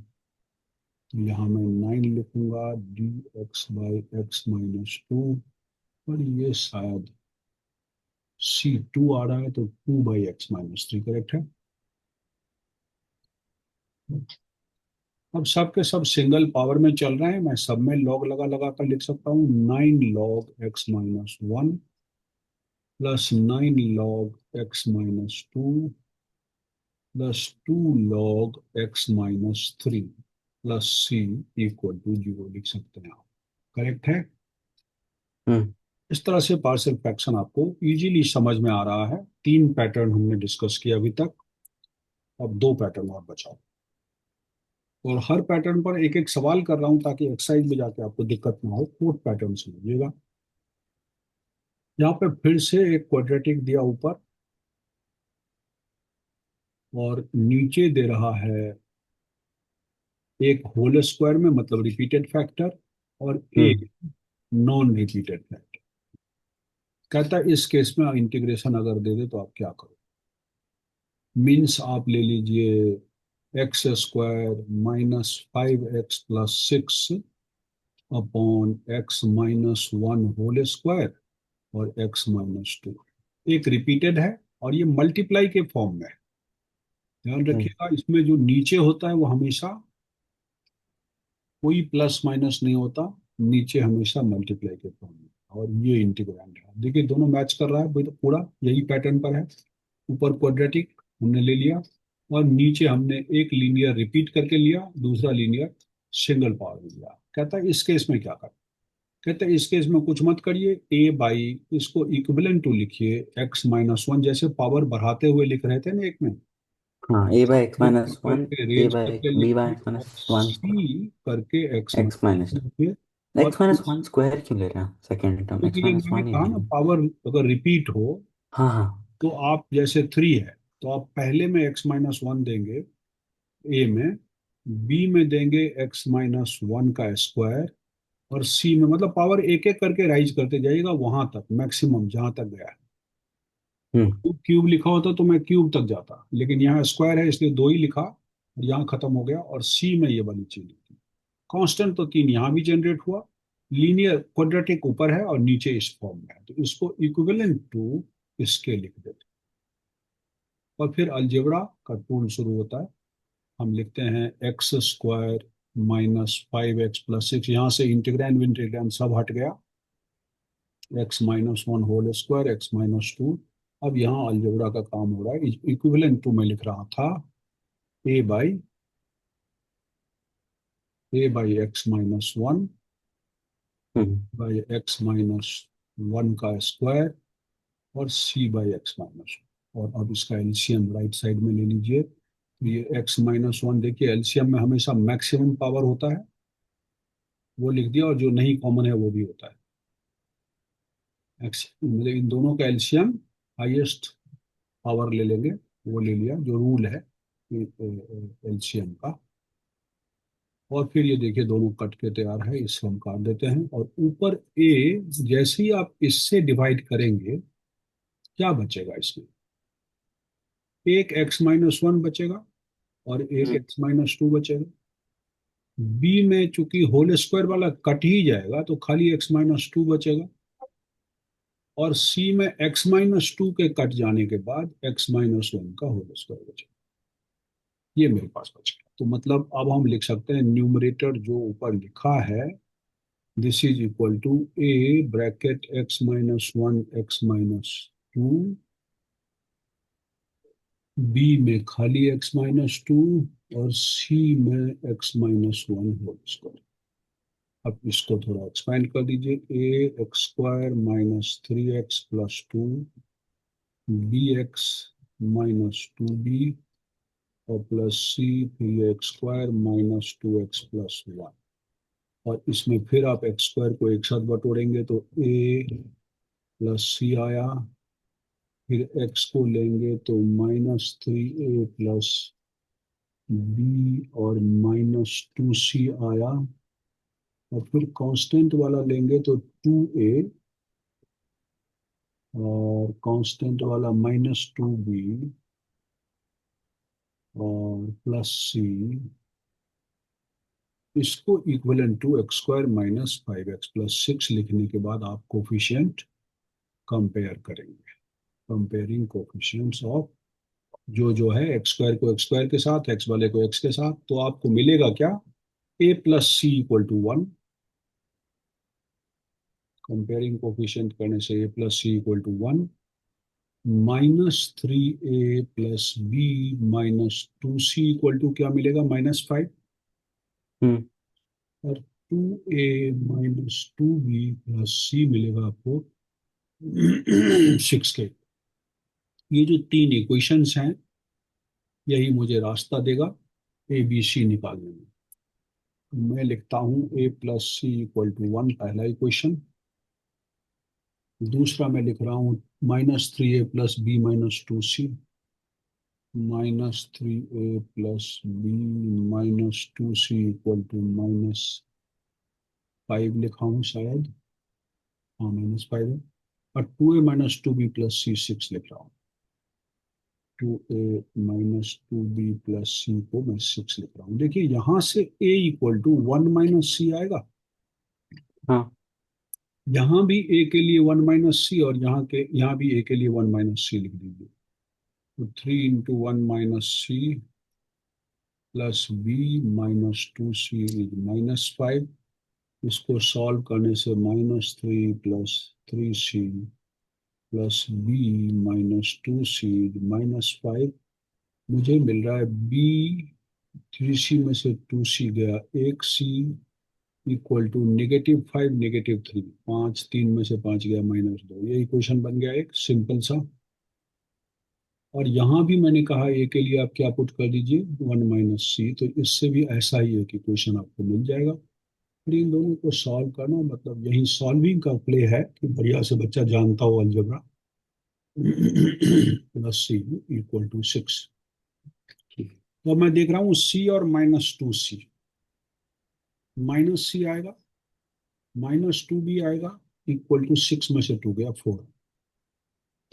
तो यहाँ मैं 9 लिखूंगा dx/x-2। और ये शायद C2 आ रहा है, तो 2/x-3 करेक्ट है। अब सब के सब सिंगल पावर में चल रहे हैं, मैं सब में लॉग लगा लगा कर लिख सकता हूँ। 9 log x-1 plus 9 log x-2 plus 2 log x-3 plus c equal to 0 लिख सकते हैं आप। करेक्ट है। हम्म। इस तरह से पार्शियल फ्रैक्शन आपको इजीली समझ में आ रहा है। 3 पैटर्न हमने डिस्कस किया अभी तक, अब 2 पैटर्न और बचा। और हर पैटर्न पर एक एक सवाल कर रहा हूं ताकि एक्सरसाइज में जाके आपको दिक्कत ना हो। 4th पैटर्न समझिएगा। यहाँ पे फिर से एक क्वाड्रेटिक दिया ऊपर, और नीचे दे रहा है एक होल स्क्वायर में, मतलब रिपीटेड फैक्टर, और एक हम्म। Non repeated factor. कहता है इस केस में इंटीग्रेशन अगर दे दे तो आप क्या करो? मीन्स आप ले लीजिए x² -5x+6 upon x-1 whole square और x-2। एक रिपीटेड है और ये मल्टीप्लाई के फॉर्म में है। ध्यान हम्म। रखिएगा, इसमें जो नीचे होता है वो हमेशा कोई प्लस माइनस नहीं होता, नीचे हमेशा मल्टीप्लाई के फॉर्म में। और ये इंटीग्रैंड है, देखिए दोनों मैच कर रहा है, पूरा यही पैटर्न पर है। ऊपर क्वाड्रेटिक हमने ले लिया, और नीचे हमने एक लीनियर रिपीट करके लिया, दूसरा लीनियर सिंगल पावर में लिया। कहता है इस केस में क्या करें? कहते हैं इस केस में कुछ मत करिए, ए बाई, इसको इक्विवेलेंट टू लिखिए x-1, जैसे पावर बढ़ाते हुए लिख रहे थे ना एक में, हाँ, ए बाई एक्स ऊपर माइनस वन, करके ए रेज बाई करके बी बाई लिखिए, एक्स और माइनस वन, सी करके x एक्स माइनस, माइनस लिखिए। और x-1 स्क्वायर क्यों ले रहे हैं? सेकेंड टर्म के लिए मैंने x-1 ही कहा ना, लेंगे। पावर अगर रिपीट हो हाँ हाँ। तो आप, जैसे 3 है तो आप पहले में x-1 देंगे ए में, बी में देंगे x-1 का स्क्वायर, और सी में, मतलब पावर एक एक करके राइज करते जाइएगा वहां तक, मैक्सिमम जहां तक गया है। हम्म। क्यूब लिखा होता तो मैं क्यूब तक जाता, लेकिन यहाँ स्क्वायर है इसलिए 2 ही लिखा, और यहाँ खत्म हो गया। और सी में ये वाली चीज लिखी। कांस्टेंट तो 3 यहाँ भी जनरेट हुआ। लीनियर क्वाड्रेटिक ऊपर है और नीचे इस फॉर्म में है, तो इसको इक्विवेलेंट टू इसके लिख देते हैं। और फिर अलजेब्रा का टूल शुरू होता है। हम लिखते हैं x² -5x+6, यहाँ से इंटीग्रैंड विंटीग्रैंड सब हट गया। x-1 whole square, x-2। अब यहाँ अलजेब्रा का काम हो रहा है। इक्विवेलेंट टू में लिख रहा था a by x-1 hmm. x-1 का स्क्वायर, और c/x-1। और अब इसका एलसीएम राइट साइड में ले लीजिए, तो ये x-1, देखिए एलसीएम में हमेशा मैक्सिमम पावर होता है, वो लिख दिया, और जो नहीं कॉमन है वो भी होता है। एक्स मतलब इन दोनों का एलसीएम हाईएस्ट पावर ले लेंगे, वो ले लिया, जो रूल है एलसीएम का। और फिर ये देखिए दोनों कट के तैयार है, इसको हम काट देते हैं। और ऊपर ए, जैसे ही आप इससे डिवाइड करेंगे, क्या बचेगा इसमें? एक x-1 बचेगा और एक हम्म। x-2 बचेगा। बी में चूंकि होल स्क्वायर वाला कट ही जाएगा तो खाली x-2 बचेगा। और सी में x-2 के कट जाने के बाद x-1 का होल स्क्वायर बचेगा। ये मेरे पास बच गया। तो मतलब अब हम लिख सकते हैं न्यूमरेटर जो ऊपर लिखा है, this is equal to a bracket x-1 x-2, b में खाली x-2, और सी में x-1 होल स्क्वायर। अब इसको थोड़ा एक्सपेंड कर दीजिए, a x square minus 3x+2 b x -2b और प्लस सी 3x² -2x+1। और इसमें फिर आप एक्स स्क्वायर को एक साथ बटोरेंगे तो ए प्लस सी आया, फिर एक्स को लेंगे तो -3a+b और -2c आया, और फिर कांस्टेंट वाला लेंगे तो 2a और कांस्टेंट वाला -2b और प्लस सी, इसको इक्वलेंट टू x² -5x+6 लिखने के बाद आप कोफिशिएंट कंपेयर करेंगे। कंपेयरिंग कोफिशिएंट्स ऑफ जो है एक्स स्क्वायर को एक्स स्क्वायर के साथ, एक्स वाले को एक्स के साथ, तो आपको मिलेगा क्या, a+c = 1। कंपेयरिंग कोफिशिएंट करने से a+c = 1, -3a+b -2c क्या मिलेगा, -5, हम्म। और 2a -2b प्लस सी मिलेगा आपको 6 के। ये जो तीन इक्वेशंस हैं, यही मुझे रास्ता देगा ए बी सी निकालने में। तो मैं लिखता हूँ a+c = 1 पहला इक्वेशन। दूसरा मैं लिख रहा हूँ -3a+b -2c, -3a+b -2c -5 लिखा हूँ शायद, हाँ -5 है। और 2a -2b+c 6 लिख रहा हूँ। 2a -2b+c को मैं 6 लिख रहा हूँ। देखिए यहाँ से a = 1 - c आएगा। हाँ। यहाँ भी a के लिए 1 - c, और यहाँ भी a के लिए 1 - c लिख दीजिए। तो 3 × 1 - c plus b -2c is -5। इसको सॉल्व करने से -3 + 3c प्लस b -2c -5 मुझे मिल रहा है। b 3c में से 2c गया, 1c -5 -3, 5 3 में से 5 गया -2। ये इक्वेशन बन गया एक सिंपल सा। और यहाँ भी मैंने कहा ए के लिए आप क्या पुट कर दीजिए, 1 - c, तो इससे भी ऐसा ही एक इक्वेशन आपको मिल जाएगा। फिर इन दोनों को सॉल्व करना, मतलब यही सॉल्विंग का प्ले है कि बढ़िया से बच्चा जानता हो अलजेब्रा। +c = 6। ठीक। तो अब मैं देख रहा हूँ c और -2c, -c आएगा, -2b आएगा, =6 में से 2 गया 4।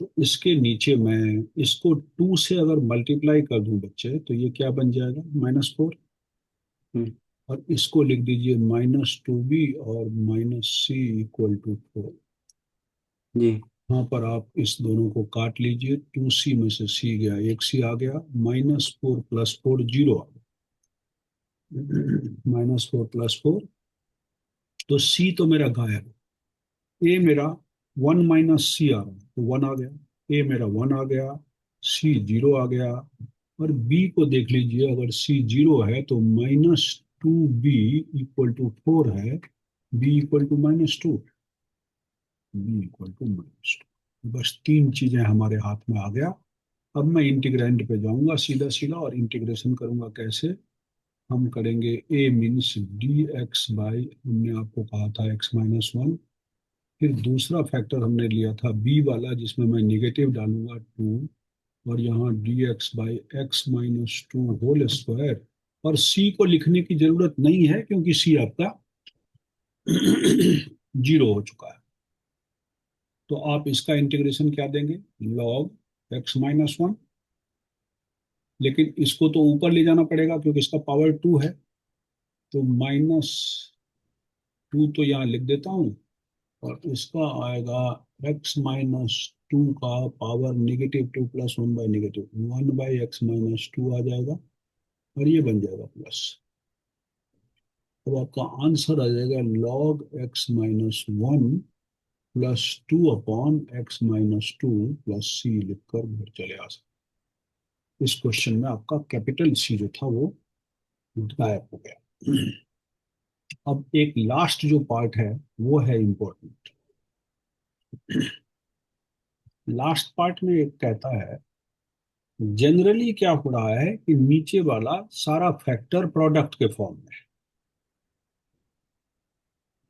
तो इसके नीचे मैं इसको 2 से अगर मल्टीप्लाई कर दूं बच्चे, तो ये क्या बन जाएगा, -4। हम्म। और इसको लिख दीजिए -2b और -c = 4। जी। यहाँ पर आप इस दोनों को काट लीजिए, 2c में से c गया, 1c आ गया, -4 + 4 0 आ गया, -4 + 4, तो c तो मेरा गायब, ए मेरा 1 - c आ रहा है तो 1 आ गया, ए मेरा 1 आ गया, सी 0 आ गया। और बी को देख लीजिए, अगर सी 0 है तो -2b = 4 है, बी -2, बी बस तीन चीजें हमारे हाथ में आ गया। अब मैं इंटीग्रैंड पे जाऊंगा सीधा सीधा और इंटीग्रेशन करूंगा। कैसे हम करेंगे, ए मीन्स dx/, हमने आपको कहा था x-1। फिर दूसरा फैक्टर हमने लिया था बी वाला, जिसमें मैं निगेटिव डालूंगा 2, और यहाँ dx/x-2 होल स्क्वायर। और सी को लिखने की जरूरत नहीं है क्योंकि सी आपका 0 हो चुका है। तो आप इसका इंटीग्रेशन क्या देंगे, log x-1। लेकिन इसको तो ऊपर ले जाना पड़ेगा क्योंकि इसका पावर 2 है, तो -2 तो यहाँ लिख देता हूँ, और इसका आएगा x-2 का पावर -2 + 1/-, 1/x-2 आ जाएगा, और ये बन जाएगा प्लस। तो आपका आंसर आ जाएगा log x-1 + 2/x-2 + c लिखकर घर चले आ सकते। इस क्वेश्चन में आपका कैपिटल सी जो था वो गायब हो गया। अब एक लास्ट जो पार्ट है वो है इम्पोर्टेंट। लास्ट पार्ट में एक कहता है, जनरली क्या हो रहा है कि नीचे वाला सारा फैक्टर प्रोडक्ट के फॉर्म में है।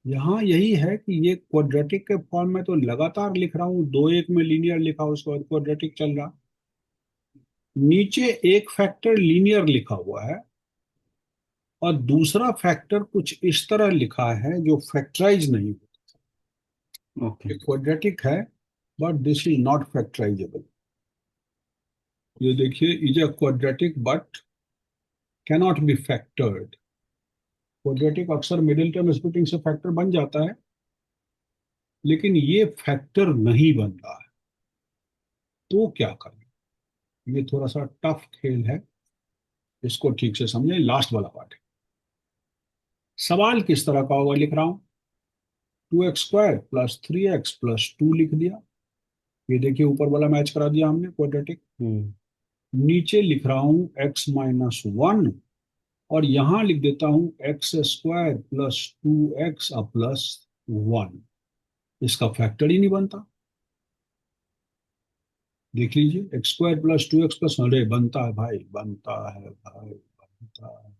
यहाँ यही है कि ये क्वाड्रेटिक के फॉर्म में तो लगातार लिख रहा हूँ, दो एक में लीनियर लिखा, उसके बाद क्वाड्रेटिक चल रहा। नीचे एक फैक्टर लीनियर लिखा हुआ है और दूसरा फैक्टर कुछ इस तरह लिखा है जो फैक्टराइज नहीं होता। ओके। ये क्वाड्रेटिक है but this is not factorisable. ये देखिए, is a quadratic but cannot be factored. Quadratic अक्सर मिडिल टर्म स्प्लिटिंग से फैक्टर बन जाता है, लेकिन ये फैक्टर नहीं बन रहा है। तो क्या करें? ये थोड़ा सा टफ खेल है, इसको ठीक से समझें। लास्ट वाला पार्ट है। सवाल किस तरह का होगा लिख रहा हूं। 2x² प्लस 3x प्लस 2 लिख दिया। ये देखिए, ऊपर वाला मैच करा दिया हमने क्वाड्रेटिक। हम्म। नीचे लिख रहा हूं x-1, और यहां लिख देता हूं x² प्लस 2x प्लस 1। इसका फैक्टर ही नहीं बनता। देख लीजिए, x² प्लस 2x प्लस, अरे बनता है भाई, बनता है भाई, बनता है,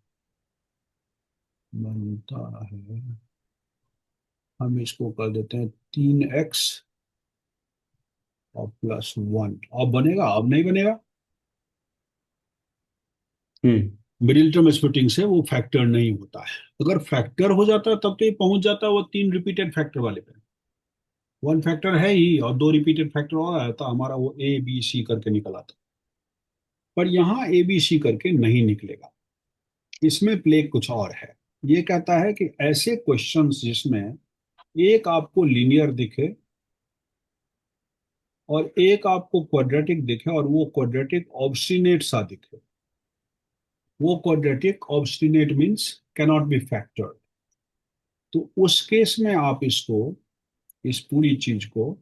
बनता है। हम इसको कर देते हैं 3x और प्लस 1। अब बनेगा? अब नहीं बनेगा। हम्म। मिडिल टर्म स्प्लिटिंग से वो फैक्टर नहीं होता है। अगर फैक्टर हो जाता तब तो ये पहुंच जाता वो तीन रिपीटेड फैक्टर वाले पे। वन फैक्टर है ही और दो रिपीटेड फैक्टर और आया था हमारा, वो ए बी सी करके निकला था। पर यहाँ ए बी सी करके नहीं निकलेगा। इसमें प्ले कुछ और है। ये कहता है कि ऐसे क्वेश्चंस जिसमें एक आपको लीनियर दिखे और एक आपको क्वाड्रेटिक दिखे, और वो क्वाड्रेटिक ऑब्स्टिनेट सा दिखे। वो quadratic obstinate means cannot be factored. तो उस केस में आप इसको, इस पूरी चीज को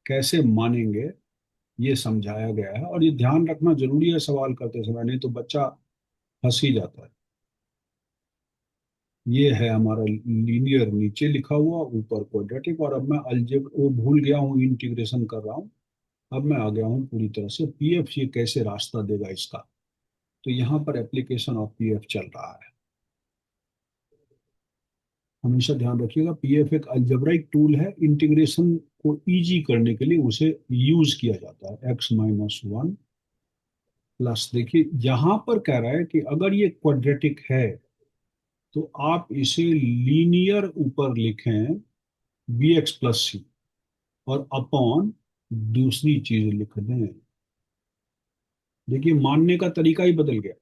कैसे मानेंगे, ये समझाया गया है। और ये ध्यान रखना जरूरी है सवाल करते समय, नहीं तो बच्चा फंस ही जाता है। ये है हमारा लीनियर नीचे लिखा हुआ, ऊपर क्वाड्रेटिक। और अब मैं अलजेब्रा वो भूल गया हूँ, इंटीग्रेशन कर रहा हूँ। अब मैं आ गया हूँ पूरी तरह से पीएफ, ये कैसे रास्ता देगा इसका। तो यहाँ पर एप्लीकेशन ऑफ पीएफ चल रहा है। हमेशा ध्यान रखिएगा, पीएफ एक अलजेब्राइक टूल है। इंटीग्रेशन को इजी करने के लिए उसे यूज किया जाता है। x-1 प्लस, देखिए यहां पर कह रहा है कि अगर ये क्वाड्रेटिक है तो आप इसे लीनियर ऊपर लिखें bx प्लस सी, और अपॉन दूसरी चीज लिख दें। देखिए, मानने का तरीका ही बदल गया।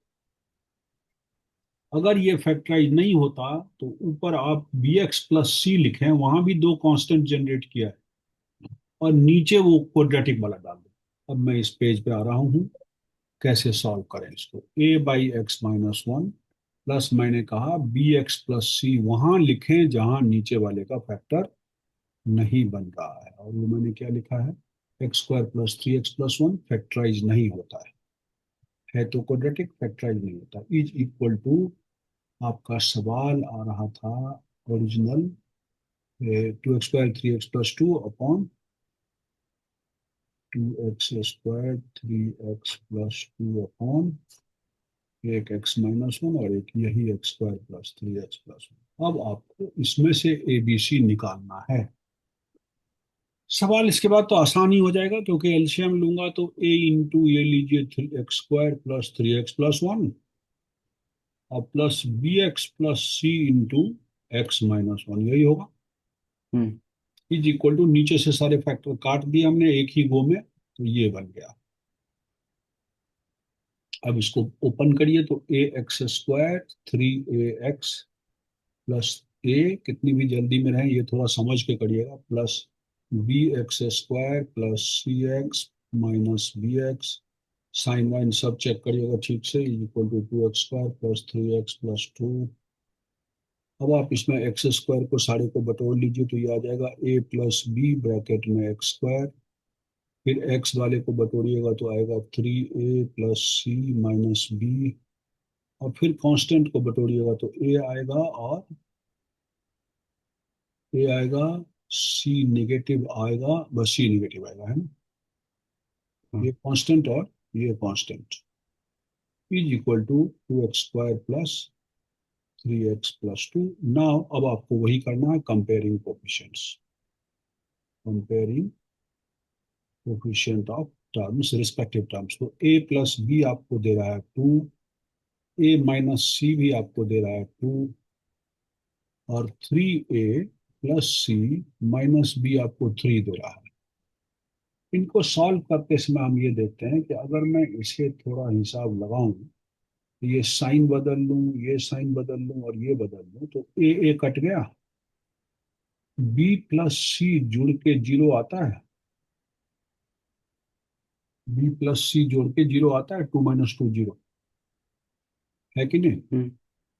अगर ये फैक्टराइज नहीं होता तो ऊपर आप bx प्लस सी लिखें, वहां भी दो कांस्टेंट जनरेट किया है, और नीचे वो क्वाड्रेटिक वाला डाल दो। अब मैं इस पेज पे आ रहा हूँ, कैसे सॉल्व करें इसको। a/x-1 प्लस, मैंने कहा bx प्लस सी वहां लिखें जहां नीचे वाले का फैक्टर नहीं बन रहा है। और वो मैंने क्या लिखा है, x² plus 3x plus 1 factorise नहीं होता है तो क्वाड्रेटिक फैक्टराइज नहीं होता। इज इक्वल टू, आपका सवाल आ रहा था original, 2x² 3x plus 2 upon 2x² 3x plus 2 upon एक x-1 और एक यही x² प्लस 3x प्लस 1। अब आपको इसमें से ए बी सी निकालना है। सवाल इसके बाद तो आसान ही हो जाएगा, क्योंकि एलसीएम लूंगा तो a इंटू ये लीजिए 3x² प्लस 3x प्लस 1, और प्लस bx प्लस सी इंटू x-1, यही होगा। हम्म। इज इक्वल टू, नीचे से सारे फैक्टर काट दिए हमने एक ही गो में, तो ये बन गया। अब इसको ओपन करिए तो ax² 3ax प्लस ए, कितनी भी जल्दी में रहे ये थोड़ा समझ के करिएगा, plus bx² plus c x minus bx, sign वाइन सब चेक करिएगा ठीक से, equal to 2x² plus 3x plus 2। अब आप इसमें x² को सारे को बटोर लीजिए तो ये आ जाएगा a प्लस बी ब्रैकेट में x²। फिर x वाले को बटोरिएगा तो आएगा 3a प्लस सी माइनस बी, और फिर कांस्टेंट को बटोरिएगा तो a आएगा, और ए आएगा, सी नेगेटिव आएगा, बस सी नेगेटिव आएगा, है ना। हाँ। ये कांस्टेंट और ये constant is equal to 2x² plus 3x+2। Now अब आपको वही करना है, comparing coefficients, comparing coefficient of terms, respective terms. तो ए प्लस बी आपको दे रहा है 2, ए माइनस सी भी आपको दे रहा है 2, और 3a प्लस सी माइनस बी आपको 3 दे रहा है। इनको सॉल्व करते समय हम ये देखते हैं कि अगर मैं इसे थोड़ा हिसाब लगाऊं, ये साइन बदल लूं, ये साइन बदल लूं और ये बदल लूं, तो ए कट गया, बी प्लस सी जुड़ के जीरो आता है, बी प्लस सी जोड़ के जीरो आता है, 2 - 2 जीरो, है कि नहीं। हम्म।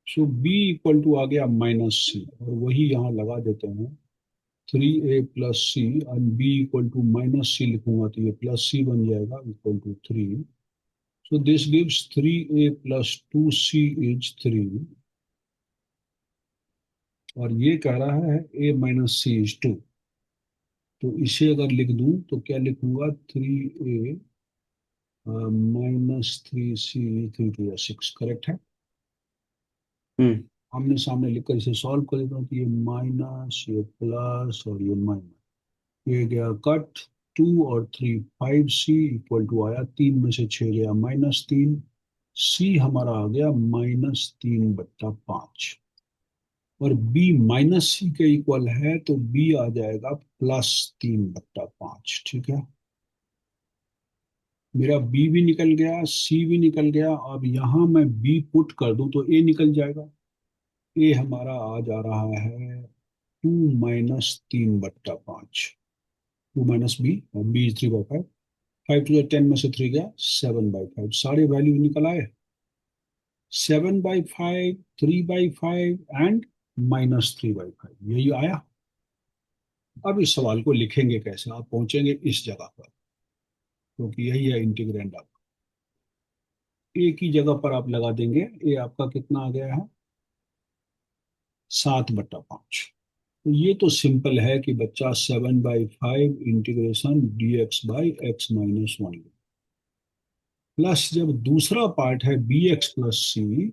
सो बी इक्वल टू आ गया माइनस सी, और वही यहाँ लगा देते हैं, 3a+c, and b equal to minus c लिखूंगा तो ये प्लस सी बन जाएगा, equal to 3। So this gives 3a+2c is 3, और ये कह रहा है a - c इज 2। तो इसे अगर लिख दूं तो क्या लिखूंगा, 3a - 3c, 3 × 6, करेक्ट है। हम्म। आमने सामने लिखकर इसे सॉल्व कर देता हूँ, तो ये माइनस, ये प्लस और ये माइनस, ये गया कट, 2 और 3, 5c इक्वल टू आया, 3 में से 6 गया -3, सी हमारा आ गया -3/5, और बी माइनस सी के इक्वल है, तो बी आ जाएगा +3/5। ठीक है, मेरा बी भी निकल गया, सी भी निकल गया। अब यहाँ मैं बी पुट कर दूं तो ए निकल जाएगा। ए हमारा आ जा रहा है 2 - 3/5, 2 - बी, और बी इज 3/5, 5 to the 10 में से 3 गया, 7/5, सारे वैल्यू निकल आए, 7/5, 3/5 एंड -3/5, यही आया। अब इस सवाल को लिखेंगे कैसे, आप पहुंचेंगे इस जगह पर, क्योंकि यही है इंटीग्रैंड। आप ए की जगह पर आप लगा देंगे, ए आपका कितना आ गया है, 7/5। तो ये तो सिंपल है कि बच्चा 7/5 इंटीग्रेशन dx/x - 1, प्लस जब दूसरा पार्ट है bx+c,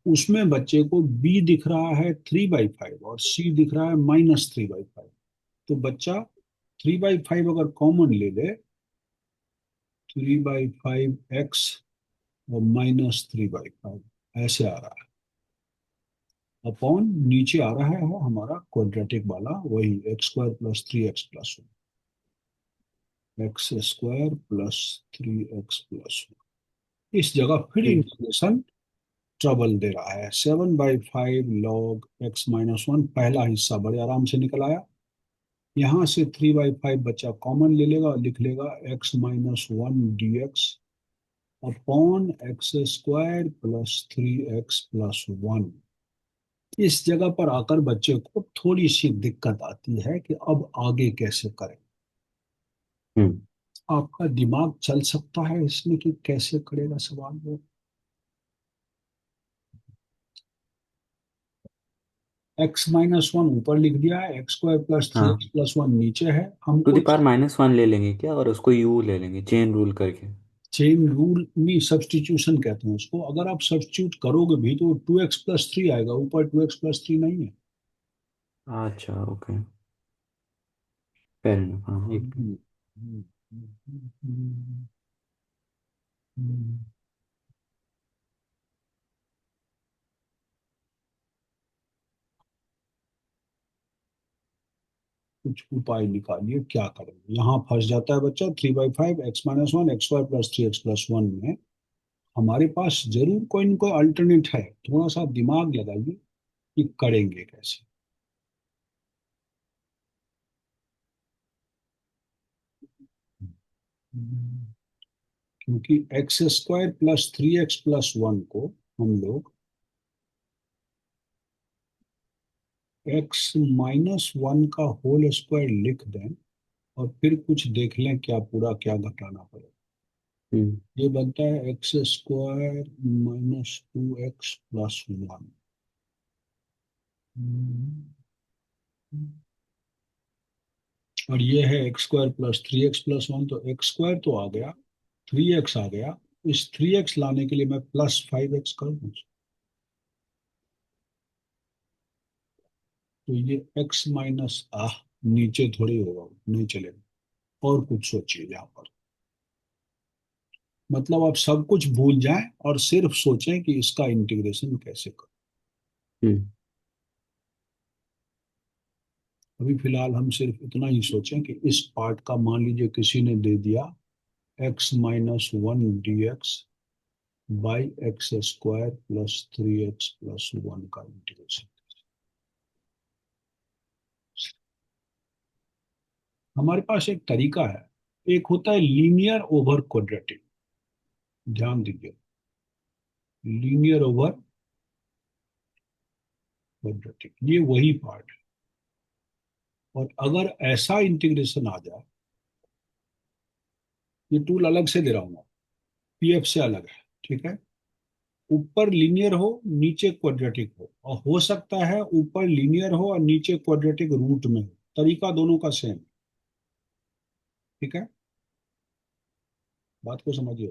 उसमें बच्चे को b दिख रहा है 3/5 और c दिख रहा है -3/5। तो बच्चा 3/5 अगर कॉमन ले ले, 3/5x और -3/5 ऐसे आ रहा है, अपॉन नीचे आ रहा है हमारा क्वाड्रेटिक वाला, वही x² + 3x+1, इस जगह फिर हम्म। इंटीग्रेशन ट्रबल दे रहा है। 7/5 log x - 1 पहला हिस्सा बड़े आराम से निकल आया, यहाँ से 3/5 बच्चा कॉमन ले लेगा और लिख लेगा x - 1 dx upon x² + 3x+1। इस जगह पर आकर बच्चे को थोड़ी सी दिक्कत आती है कि अब आगे कैसे करें। हम्म। आपका दिमाग चल सकता है इसमें कि कैसे करेगा सवाल वो। x - 1 ऊपर लिख दिया है, x² + 3x हाँ, प्लस वन नीचे है टू द हमको। पावर -1 ले लेंगे क्या, और उसको यू ले लेंगे चेन रूल करके। चेन रूल में सब्सटीट्यूशन कहते हैं उसको। अगर आप सब्सटीट्यूट करोगे भी तो 2x + 3 आएगा, ऊपर 2x + 3 नहीं है। अच्छा, ओके। फेयर इनफ, हाँ एक। हम्म, हम्म, हम्म, हम्म। कुछ उपाय निकालिए, क्या करेंगे। यहाँ फंस जाता है बच्चा, 3/5 x - 1 x² + 3x+1 में हमारे पास जरूर कोई न कोई अल्टरनेट है। थोड़ा सा दिमाग लगाइए कि करेंगे कैसे। क्योंकि x² + 3x+1 को हम लोग x - 1 का होल स्क्वायर लिख दें, और फिर कुछ देख लें क्या पूरा क्या घटाना पड़ेगा। हम्म। ये बनता है x² - 2x + 1। और ये है एक्स स्क्वायर प्लस 3x+1, तो एक्स स्क्वायर तो आ गया, 3x आ गया। इस 3x लाने के लिए मैं +5x कर दूं, तो ये x माइनस नीचे थोड़ी होगा, नहीं चलेगा। और कुछ सोचिए यहाँ पर, मतलब आप सब कुछ भूल जाएं और सिर्फ सोचें कि इसका इंटीग्रेशन कैसे करें। हम्म। अभी फिलहाल हम सिर्फ इतना ही सोचें कि इस पार्ट का मान लीजिए किसी ने दे दिया x-1 dx by x² plus 3x+1 का इंटीग्रेशन। हमारे पास एक तरीका है, एक होता है लीनियर ओवर क्वाड्रेटिक। ध्यान दीजिए, लीनियर ओवर क्वाड्रेटिक, ये वही पार्ट है। और अगर ऐसा इंटीग्रेशन आ जाए, ये टूल अलग से दे रहा हूं मैं, पीएफ से अलग है, ठीक है। ऊपर लीनियर हो, नीचे क्वाड्रेटिक हो, और हो सकता है ऊपर लीनियर हो और नीचे क्वाड्रेटिक रूट में हो, तरीका दोनों का सेम, ठीक है। बात को समझिए,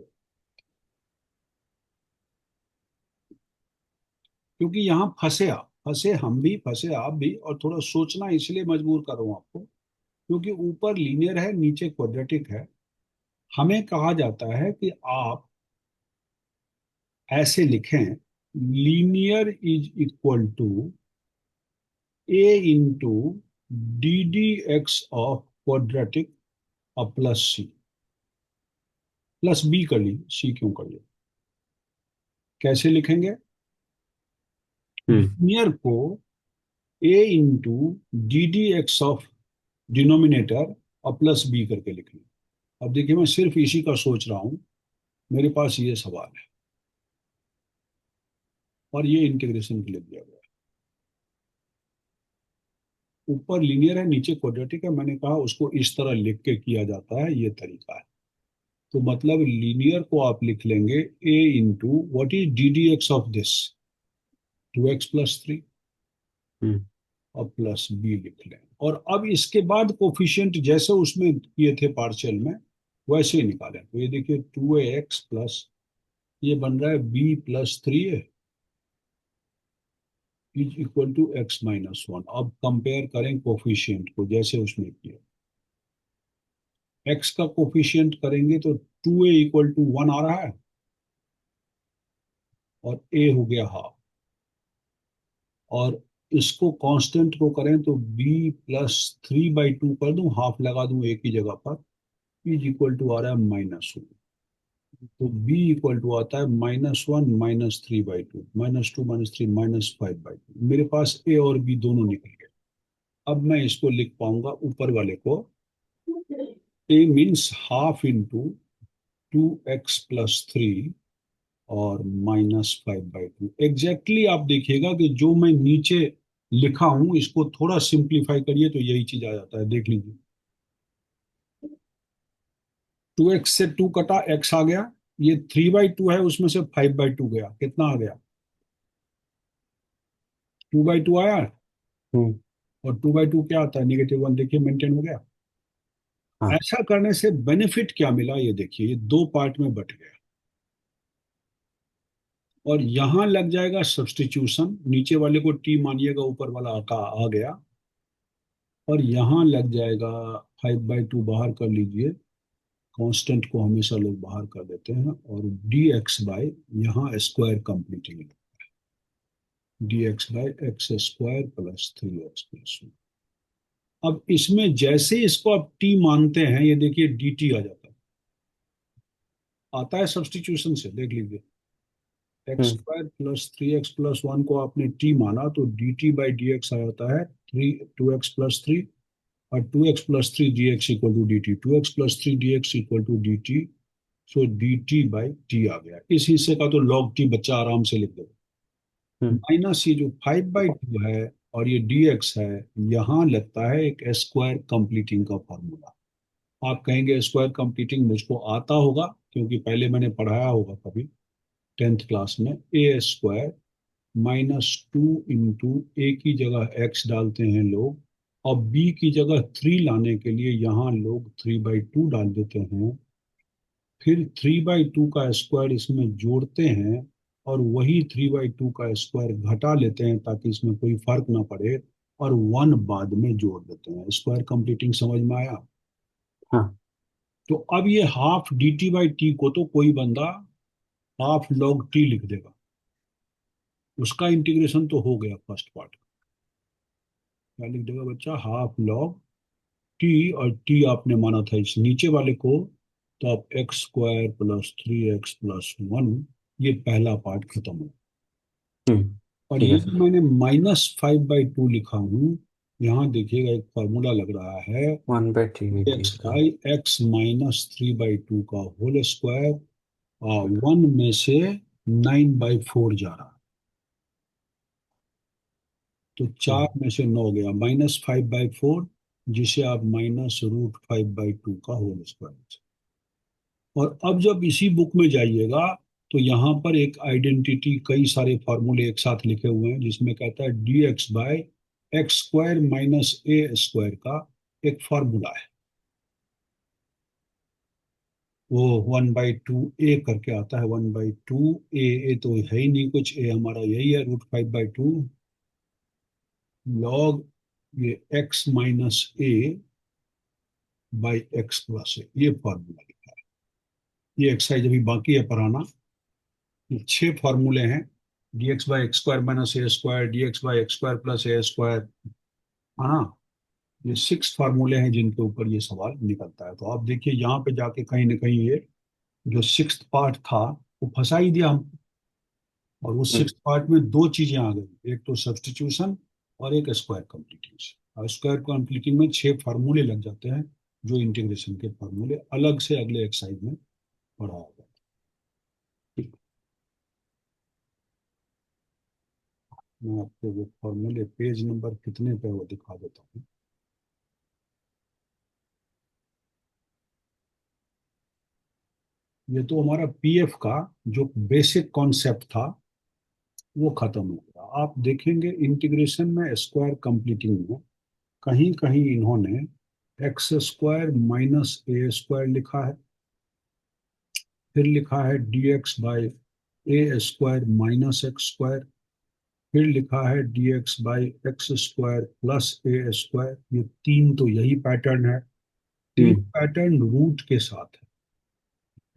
क्योंकि यहाँ फंसे आप, फंसे हम भी, फंसे आप भी, और थोड़ा सोचना इसलिए मजबूर कर रहा हूँ आपको, क्योंकि ऊपर लीनियर है, नीचे क्वाड्रेटिक है। हमें कहा जाता है कि आप ऐसे लिखें, linear is equal to a into DDX of quadratic plus c, plus b कर ली, सी क्यों कर लिया। कैसे लिखेंगे, हम्म। लीनियर को ए इंटू DDX ऑफ डिनोमिनेटर और प्लस बी करके लिख लिया। अब देखिए, मैं सिर्फ इसी का सोच रहा हूं, मेरे पास ये सवाल है, और ये इंटीग्रेशन के लिए दिया गया है। ऊपर लीनियर है, नीचे क्वाड्रेटिक है, मैंने कहा उसको इस तरह लिख के किया जाता है, ये तरीका है। तो मतलब लीनियर को आप लिख लेंगे a into what is DDX of this, 2x+3, हम्म। और प्लस बी लिख लें। और अब इसके बाद कोफिशिएंट जैसे उसमें किए थे पार्शियल में, वैसे ही निकालें। तो ये देखिए 2x प्लस, ये बन रहा है b+3 is equal to x-1। अब कंपेयर करें कोफिशिएंट को जैसे उसमें किया, x का कोफिशिएंट करेंगे तो 2a इक्वल टू 1 आ रहा है, और a हो गया हाफ। और इसको कांस्टेंट को करें तो b+3/2 कर दूं, हाफ लगा दूं एक ही जगह पर, इज इक्वल टू आ रहा है -1। तो b इक्वल टू आता है -1 -3/2, -2 -3 -5/2। मेरे पास a और b दोनों निकल गए। अब मैं इसको लिख पाऊंगा ऊपर वाले को, a means half into 2x+3 और -5/2। एग्जैक्टली आप देखिएगा कि जो मैं नीचे लिखा हूं इसको थोड़ा सिंप्लीफाई करिए तो यही चीज आ जाता है, देख लीजिए। 2x से 2 कटा, x आ गया, ये 3/2 है, उसमें से 5/2 गया, कितना आ गया, 2/2 आया। हम्म। और 2/2 क्या आता है, -1, देखिए मेंटेन हो गया। हाँ। ऐसा करने से बेनिफिट क्या मिला, ये देखिए, ये दो पार्ट में बट गया। और यहां लग जाएगा सब्स्टिट्यूशन, नीचे वाले को t मानिएगा, ऊपर वाला का आ गया। और यहाँ लग जाएगा 5/2, बाहर कर लीजिए, कांस्टेंट को हमेशा लोग बाहर कर देते हैं, और dx बाय, यहाँ square completing, dx/x² plus 3x+1। अब इसमें जैसे इसको आप t मानते हैं, ये देखिए dt आ जाता है, आता है सब्स्टिट्यूशन से, देख लीजिए। हम्म। x² प्लस 3x+1 को आपने t माना तो dt/dx आ जाता है 2x+3, और 2x+3 dx equal to dt, 2x+3 dx equal to dt। So dt/t आ गया, इस हिस्से का तो log t बच्चा आराम से लिख दो। हम्म। माइनस ये जो 5/2 है और ये dx है, यहाँ लगता है एक स्क्वायर कंप्लीटिंग का फॉर्मूला। आप कहेंगे स्क्वायर कंप्लीटिंग मुझको आता होगा, क्योंकि पहले मैंने पढ़ाया होगा कभी 10th क्लास में। a² -2 इंटू, ए की जगह x डालते हैं लोग, और बी की जगह 3 लाने के लिए यहाँ लोग 3/2 डाल देते हैं, फिर 3/2 का स्क्वायर इसमें जोड़ते हैं, और वही 3/2 का स्क्वायर घटा लेते हैं ताकि इसमें कोई फर्क ना पड़े, और 1 बाद में जोड़ देते हैं। स्क्वायर कंप्लीटिंग समझ में आया? हाँ। तो अब ये half D T by T को तो कोई बंदा हाफ लॉग टी लिख देगा, उसका इंटीग्रेशन तो हो गया फर्स्ट पार्ट। क्या लिख देगा बच्चा? हाफ लॉग टी, और टी आपने माना था इस नीचे वाले को, तो आप x² + 3x + 1, ये पहला पार्ट खत्म हो। और ठीक ये है जो सर। मैंने -5/2 लिखा हूँ, यहाँ देखिएगा एक फॉर्मूला लग रहा है, 1/3 एक्स का। बाई x-3/2 का होल स्क्वायर, और 1 में से 9/4 जा रहा है, तो 4 हम्म। में से 9 गया, -5/4, जिसे आप -√5/2 का होल स्क्वायर। और अब जब इसी बुक में जाइएगा, तो यहाँ पर एक आइडेंटिटी, कई सारे फॉर्मूले एक साथ लिखे हुए हैं, जिसमें कहता है dx/x² - a² का एक फॉर्मूला है, वो 1/2 करके आता है। 1/2 ए तो है ही नहीं कुछ, ए हमारा यही है √5/2 लॉग ये x-a/x+a, ये फॉर्मूला लिखा है। ये एक्सरसाइज अभी बाकी है पढ़ाना। ये 6 फॉर्मूले हैं, dx/x² - a², dx/x² + a², है ना। ये 6 फॉर्मूले हैं जिनके ऊपर ये सवाल निकलता है। तो आप देखिए यहाँ पे जाके कहीं ना कहीं ये जो 6th पार्ट था वो फंसा ही दिया हम। और वो हम्म। 6th पार्ट में दो चीजें आ गई, एक तो सब्स्टिट्यूशन और एक स्क्वायर कंप्लीटिंग। और स्क्वायर कंप्लीटिंग में 6 फार्मूले लग जाते हैं, जो इंटीग्रेशन के फार्मूले अलग से अगले एक्सरसाइज में पढ़ाया गया। ठीक। मैं आपको वो फॉर्मूले पेज नंबर कितने पे वो दिखा देता हूँ। ये तो हमारा पीएफ का जो बेसिक कॉन्सेप्ट था वो खत्म हो गया। आप देखेंगे इंटीग्रेशन में स्क्वायर कंप्लीटिंग में कहीं कहीं इन्होंने x² - a² लिखा है, फिर लिखा है dx/a² - x², फिर लिखा है dx/x² + a²। ये 3 तो यही पैटर्न है, तीन हम्म। पैटर्न रूट के साथ है,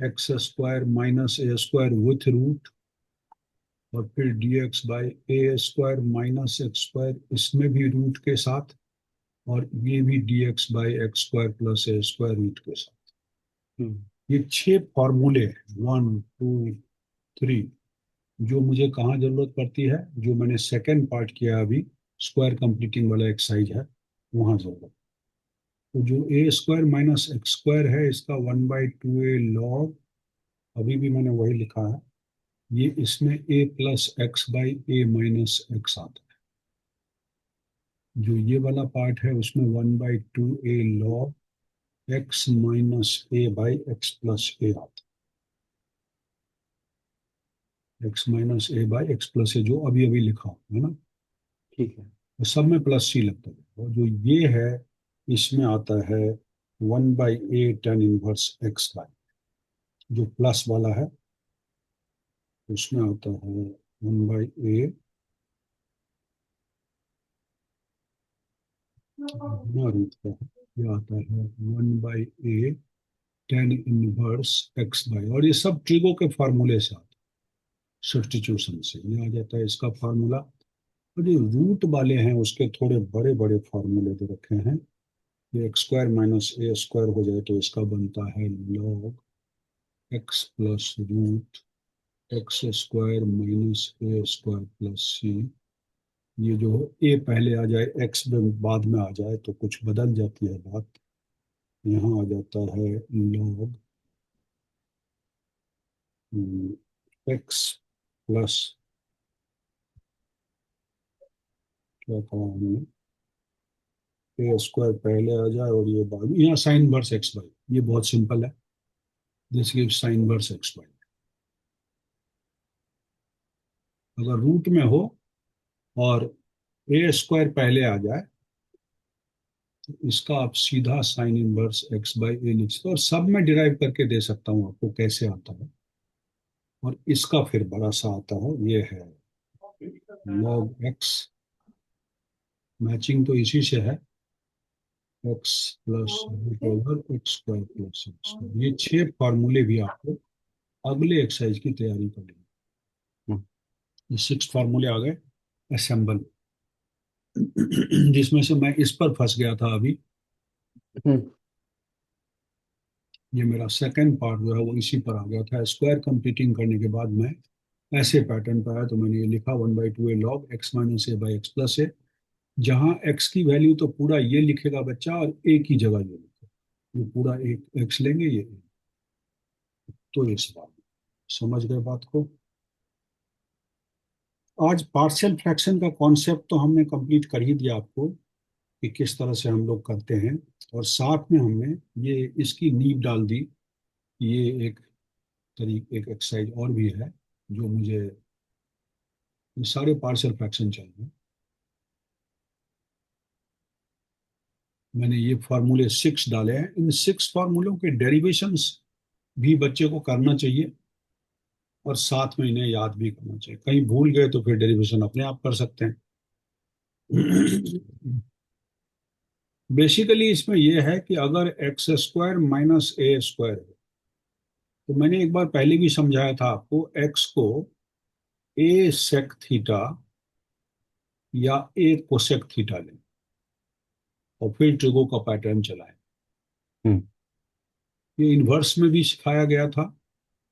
x² - a² विथ रूट, और फिर dx/a² - इसमें भी रूट के साथ, और ये भी dx/x² + a² रूट के साथ। हम्म। ये 6 फॉर्मूले हैं, 1 2 3, जो मुझे कहाँ जरूरत पड़ती है, जो मैंने सेकेंड पार्ट किया अभी, स्क्वायर कंप्लीटिंग वाला एक्सरसाइज है, वहां जरूरत। तो जो a² - x² है, इसका 1/2a लॉग, अभी भी मैंने वही लिखा है, ये इसमें a + x/a - x आता है। जो ये वाला पार्ट है उसमें 1/2a log x - a/x + a आता है। x - a/x + a जो अभी अभी लिखा है ना, ठीक है। तो सब में +c लगता है। और जो ये है, इसमें आता है 1/a tan−1 x, जो प्लस वाला है उसमें आता है 1/a, बिना रूट का है, ये आता है 1/a tan−1 x, और ये सब ट्रिगो के फार्मूले से आता है, सब्स्टिट्यूशन से ये आ जाता है इसका फार्मूला। और जो रूट वाले हैं उसके थोड़े बड़े बड़े फार्मूले दे रखे हैं। ये x² - a² हो जाए तो इसका बनता है log x + x² - a² + c। ये जो a पहले आ जाए, x बाद में आ जाए तो कुछ बदल जाती है बात। यहाँ आ जाता है log x प्लस, क्या कहा हमने, a² पहले आ जाए और ये बाद में, यहाँ साइन वर्स x/y, ये बहुत सिंपल है। This give sine inverse x/y। अगर रूट में हो और a² पहले आ जाए तो इसका आप सीधा साइन इनवर्स एक्स बाई ए लिख सकते हो, और सब मैं डिराइव करके दे सकता हूँ आपको कैसे आता है। और इसका फिर बड़ा सा आता है, ये है log एक्स, मैचिंग तो इसी से है, x plus root over x square plus x. ये 6 फार्मूले भी आपको अगले एक्सरसाइज की तैयारी करेंगे। हम्म। ये 6 फार्मूले आ गए असेंबल, जिसमें से मैं इस पर फंस गया था अभी। हम्म। ये मेरा सेकंड पार्ट जो है वो इसी पर आ गया था। स्क्वायर कंप्लीटिंग करने के बाद मैं ऐसे पैटर्न पर आया, तो मैंने ये लिखा 1/2 a log x minus a by x plus a. जहाँ एक्स की वैल्यू तो पूरा ये लिखेगा बच्चा, और ए की जगह ये लिखेगा, ये पूरा एक एक्स लेंगे ये A। तो ये सवाल, समझ गए बात को। आज पार्शियल फ्रैक्शन का कॉन्सेप्ट तो हमने कंप्लीट कर ही दिया आपको, कि किस तरह से हम लोग करते हैं। और साथ में हमने ये इसकी नींव डाल दी। ये एक एक्सरसाइज और भी है जो मुझे, ये सारे पार्शियल फ्रैक्शन चाहिए। मैंने ये फार्मूले 6 डाले हैं, इन 6 फार्मूलों के डेरिवेशंस भी बच्चे को करना चाहिए, और साथ में इन्हें याद भी करना चाहिए। कहीं भूल गए तो फिर डेरिवेशन अपने आप कर सकते हैं। बेसिकली इसमें यह है कि अगर एक्स स्क्वायर माइनस ए स्क्वायर है, तो मैंने एक बार पहले भी समझाया था आपको, एक्स को ए सेक थीटा या ए कोसेक थीटा लें, और फिर ट्रिगो का पैटर्न चलाएं। हम्म। ये इन्वर्स में भी सिखाया गया था,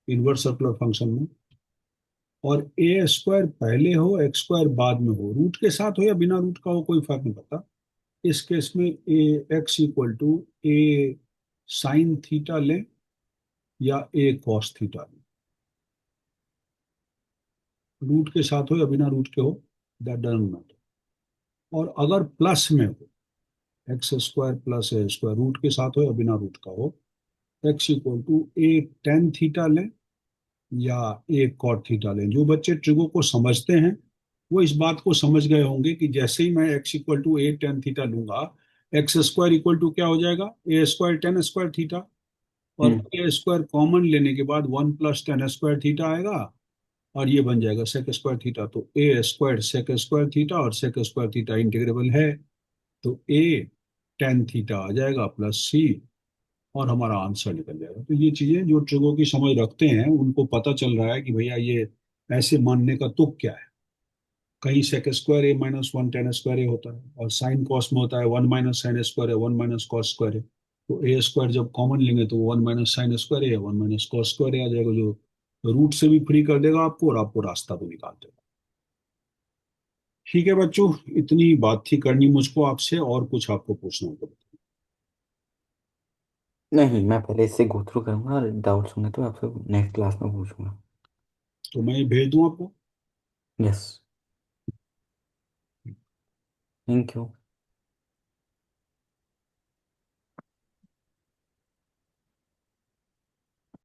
इन्वर्स सर्कुलर फंक्शन में। और ए स्क्वायर पहले हो एक्स स्क्वायर बाद में हो, रूट के साथ हो या बिना रूट का हो, कोई फर्क नहीं पड़ता। इस केस में a x equal to a sine theta लें या ए कॉस थीटा लें, रूट के साथ हो या बिना रूट के हो, दैट डजंट मैटर। और अगर प्लस में हो, x square plus a square, root के साथ हो या बिना रूट का हो, x equal to a tan theta लें या ए कॉट थीटा लें। जो बच्चे ट्रिगो को समझते हैं वो इस बात को समझ गए होंगे कि जैसे ही मैं x equal to a tan theta लूंगा, एक्स स्क्वायर इक्वल टू क्या हो जाएगा, a square tan square theta. और हम्म। ए स्क्वायर कॉमन लेने के बाद 1 + 10 स्क्वायर थीटा आएगा, और ये बन जाएगा सेक स्क्वायर थीटा। तो a square sec square theta, और सेक स्क्वायर थीटा इंटीग्रेबल है, तो ए टेन थीटा आ जाएगा प्लस सी, और हमारा आंसर निकल जाएगा। तो ये चीजें जो ट्रिगो की समझ रखते हैं उनको पता चल रहा है कि भैया ये ऐसे मानने का तुक क्या है। कहीं सेक स्क्वायर ए माइनस वन टेन स्क्वायर ए होता है, और साइन कॉस में होता है 1 - साइन स्क्वायर है 1 - कॉस स्क्वायर है। तो ए स्क्वायर जब कॉमन लेंगे तो 1 - साइन स्क्वायर है 1 - कॉस स्क्वायर है आ जाएगा, जो रूट से भी फ्री कर देगा आपको, और आपको रास्ता भी निकाल देगा। ठीक है बच्चों, इतनी बात थी करनी मुझको आपसे, और कुछ आपको पूछना होगा नहीं, मैं पहले इससे गो थ्रू करूंगा और डाउट्स होंगे तो आपसे नेक्स्ट क्लास में पूछूंगा। तो मैं भेज दूं आपको। यस। Thank you.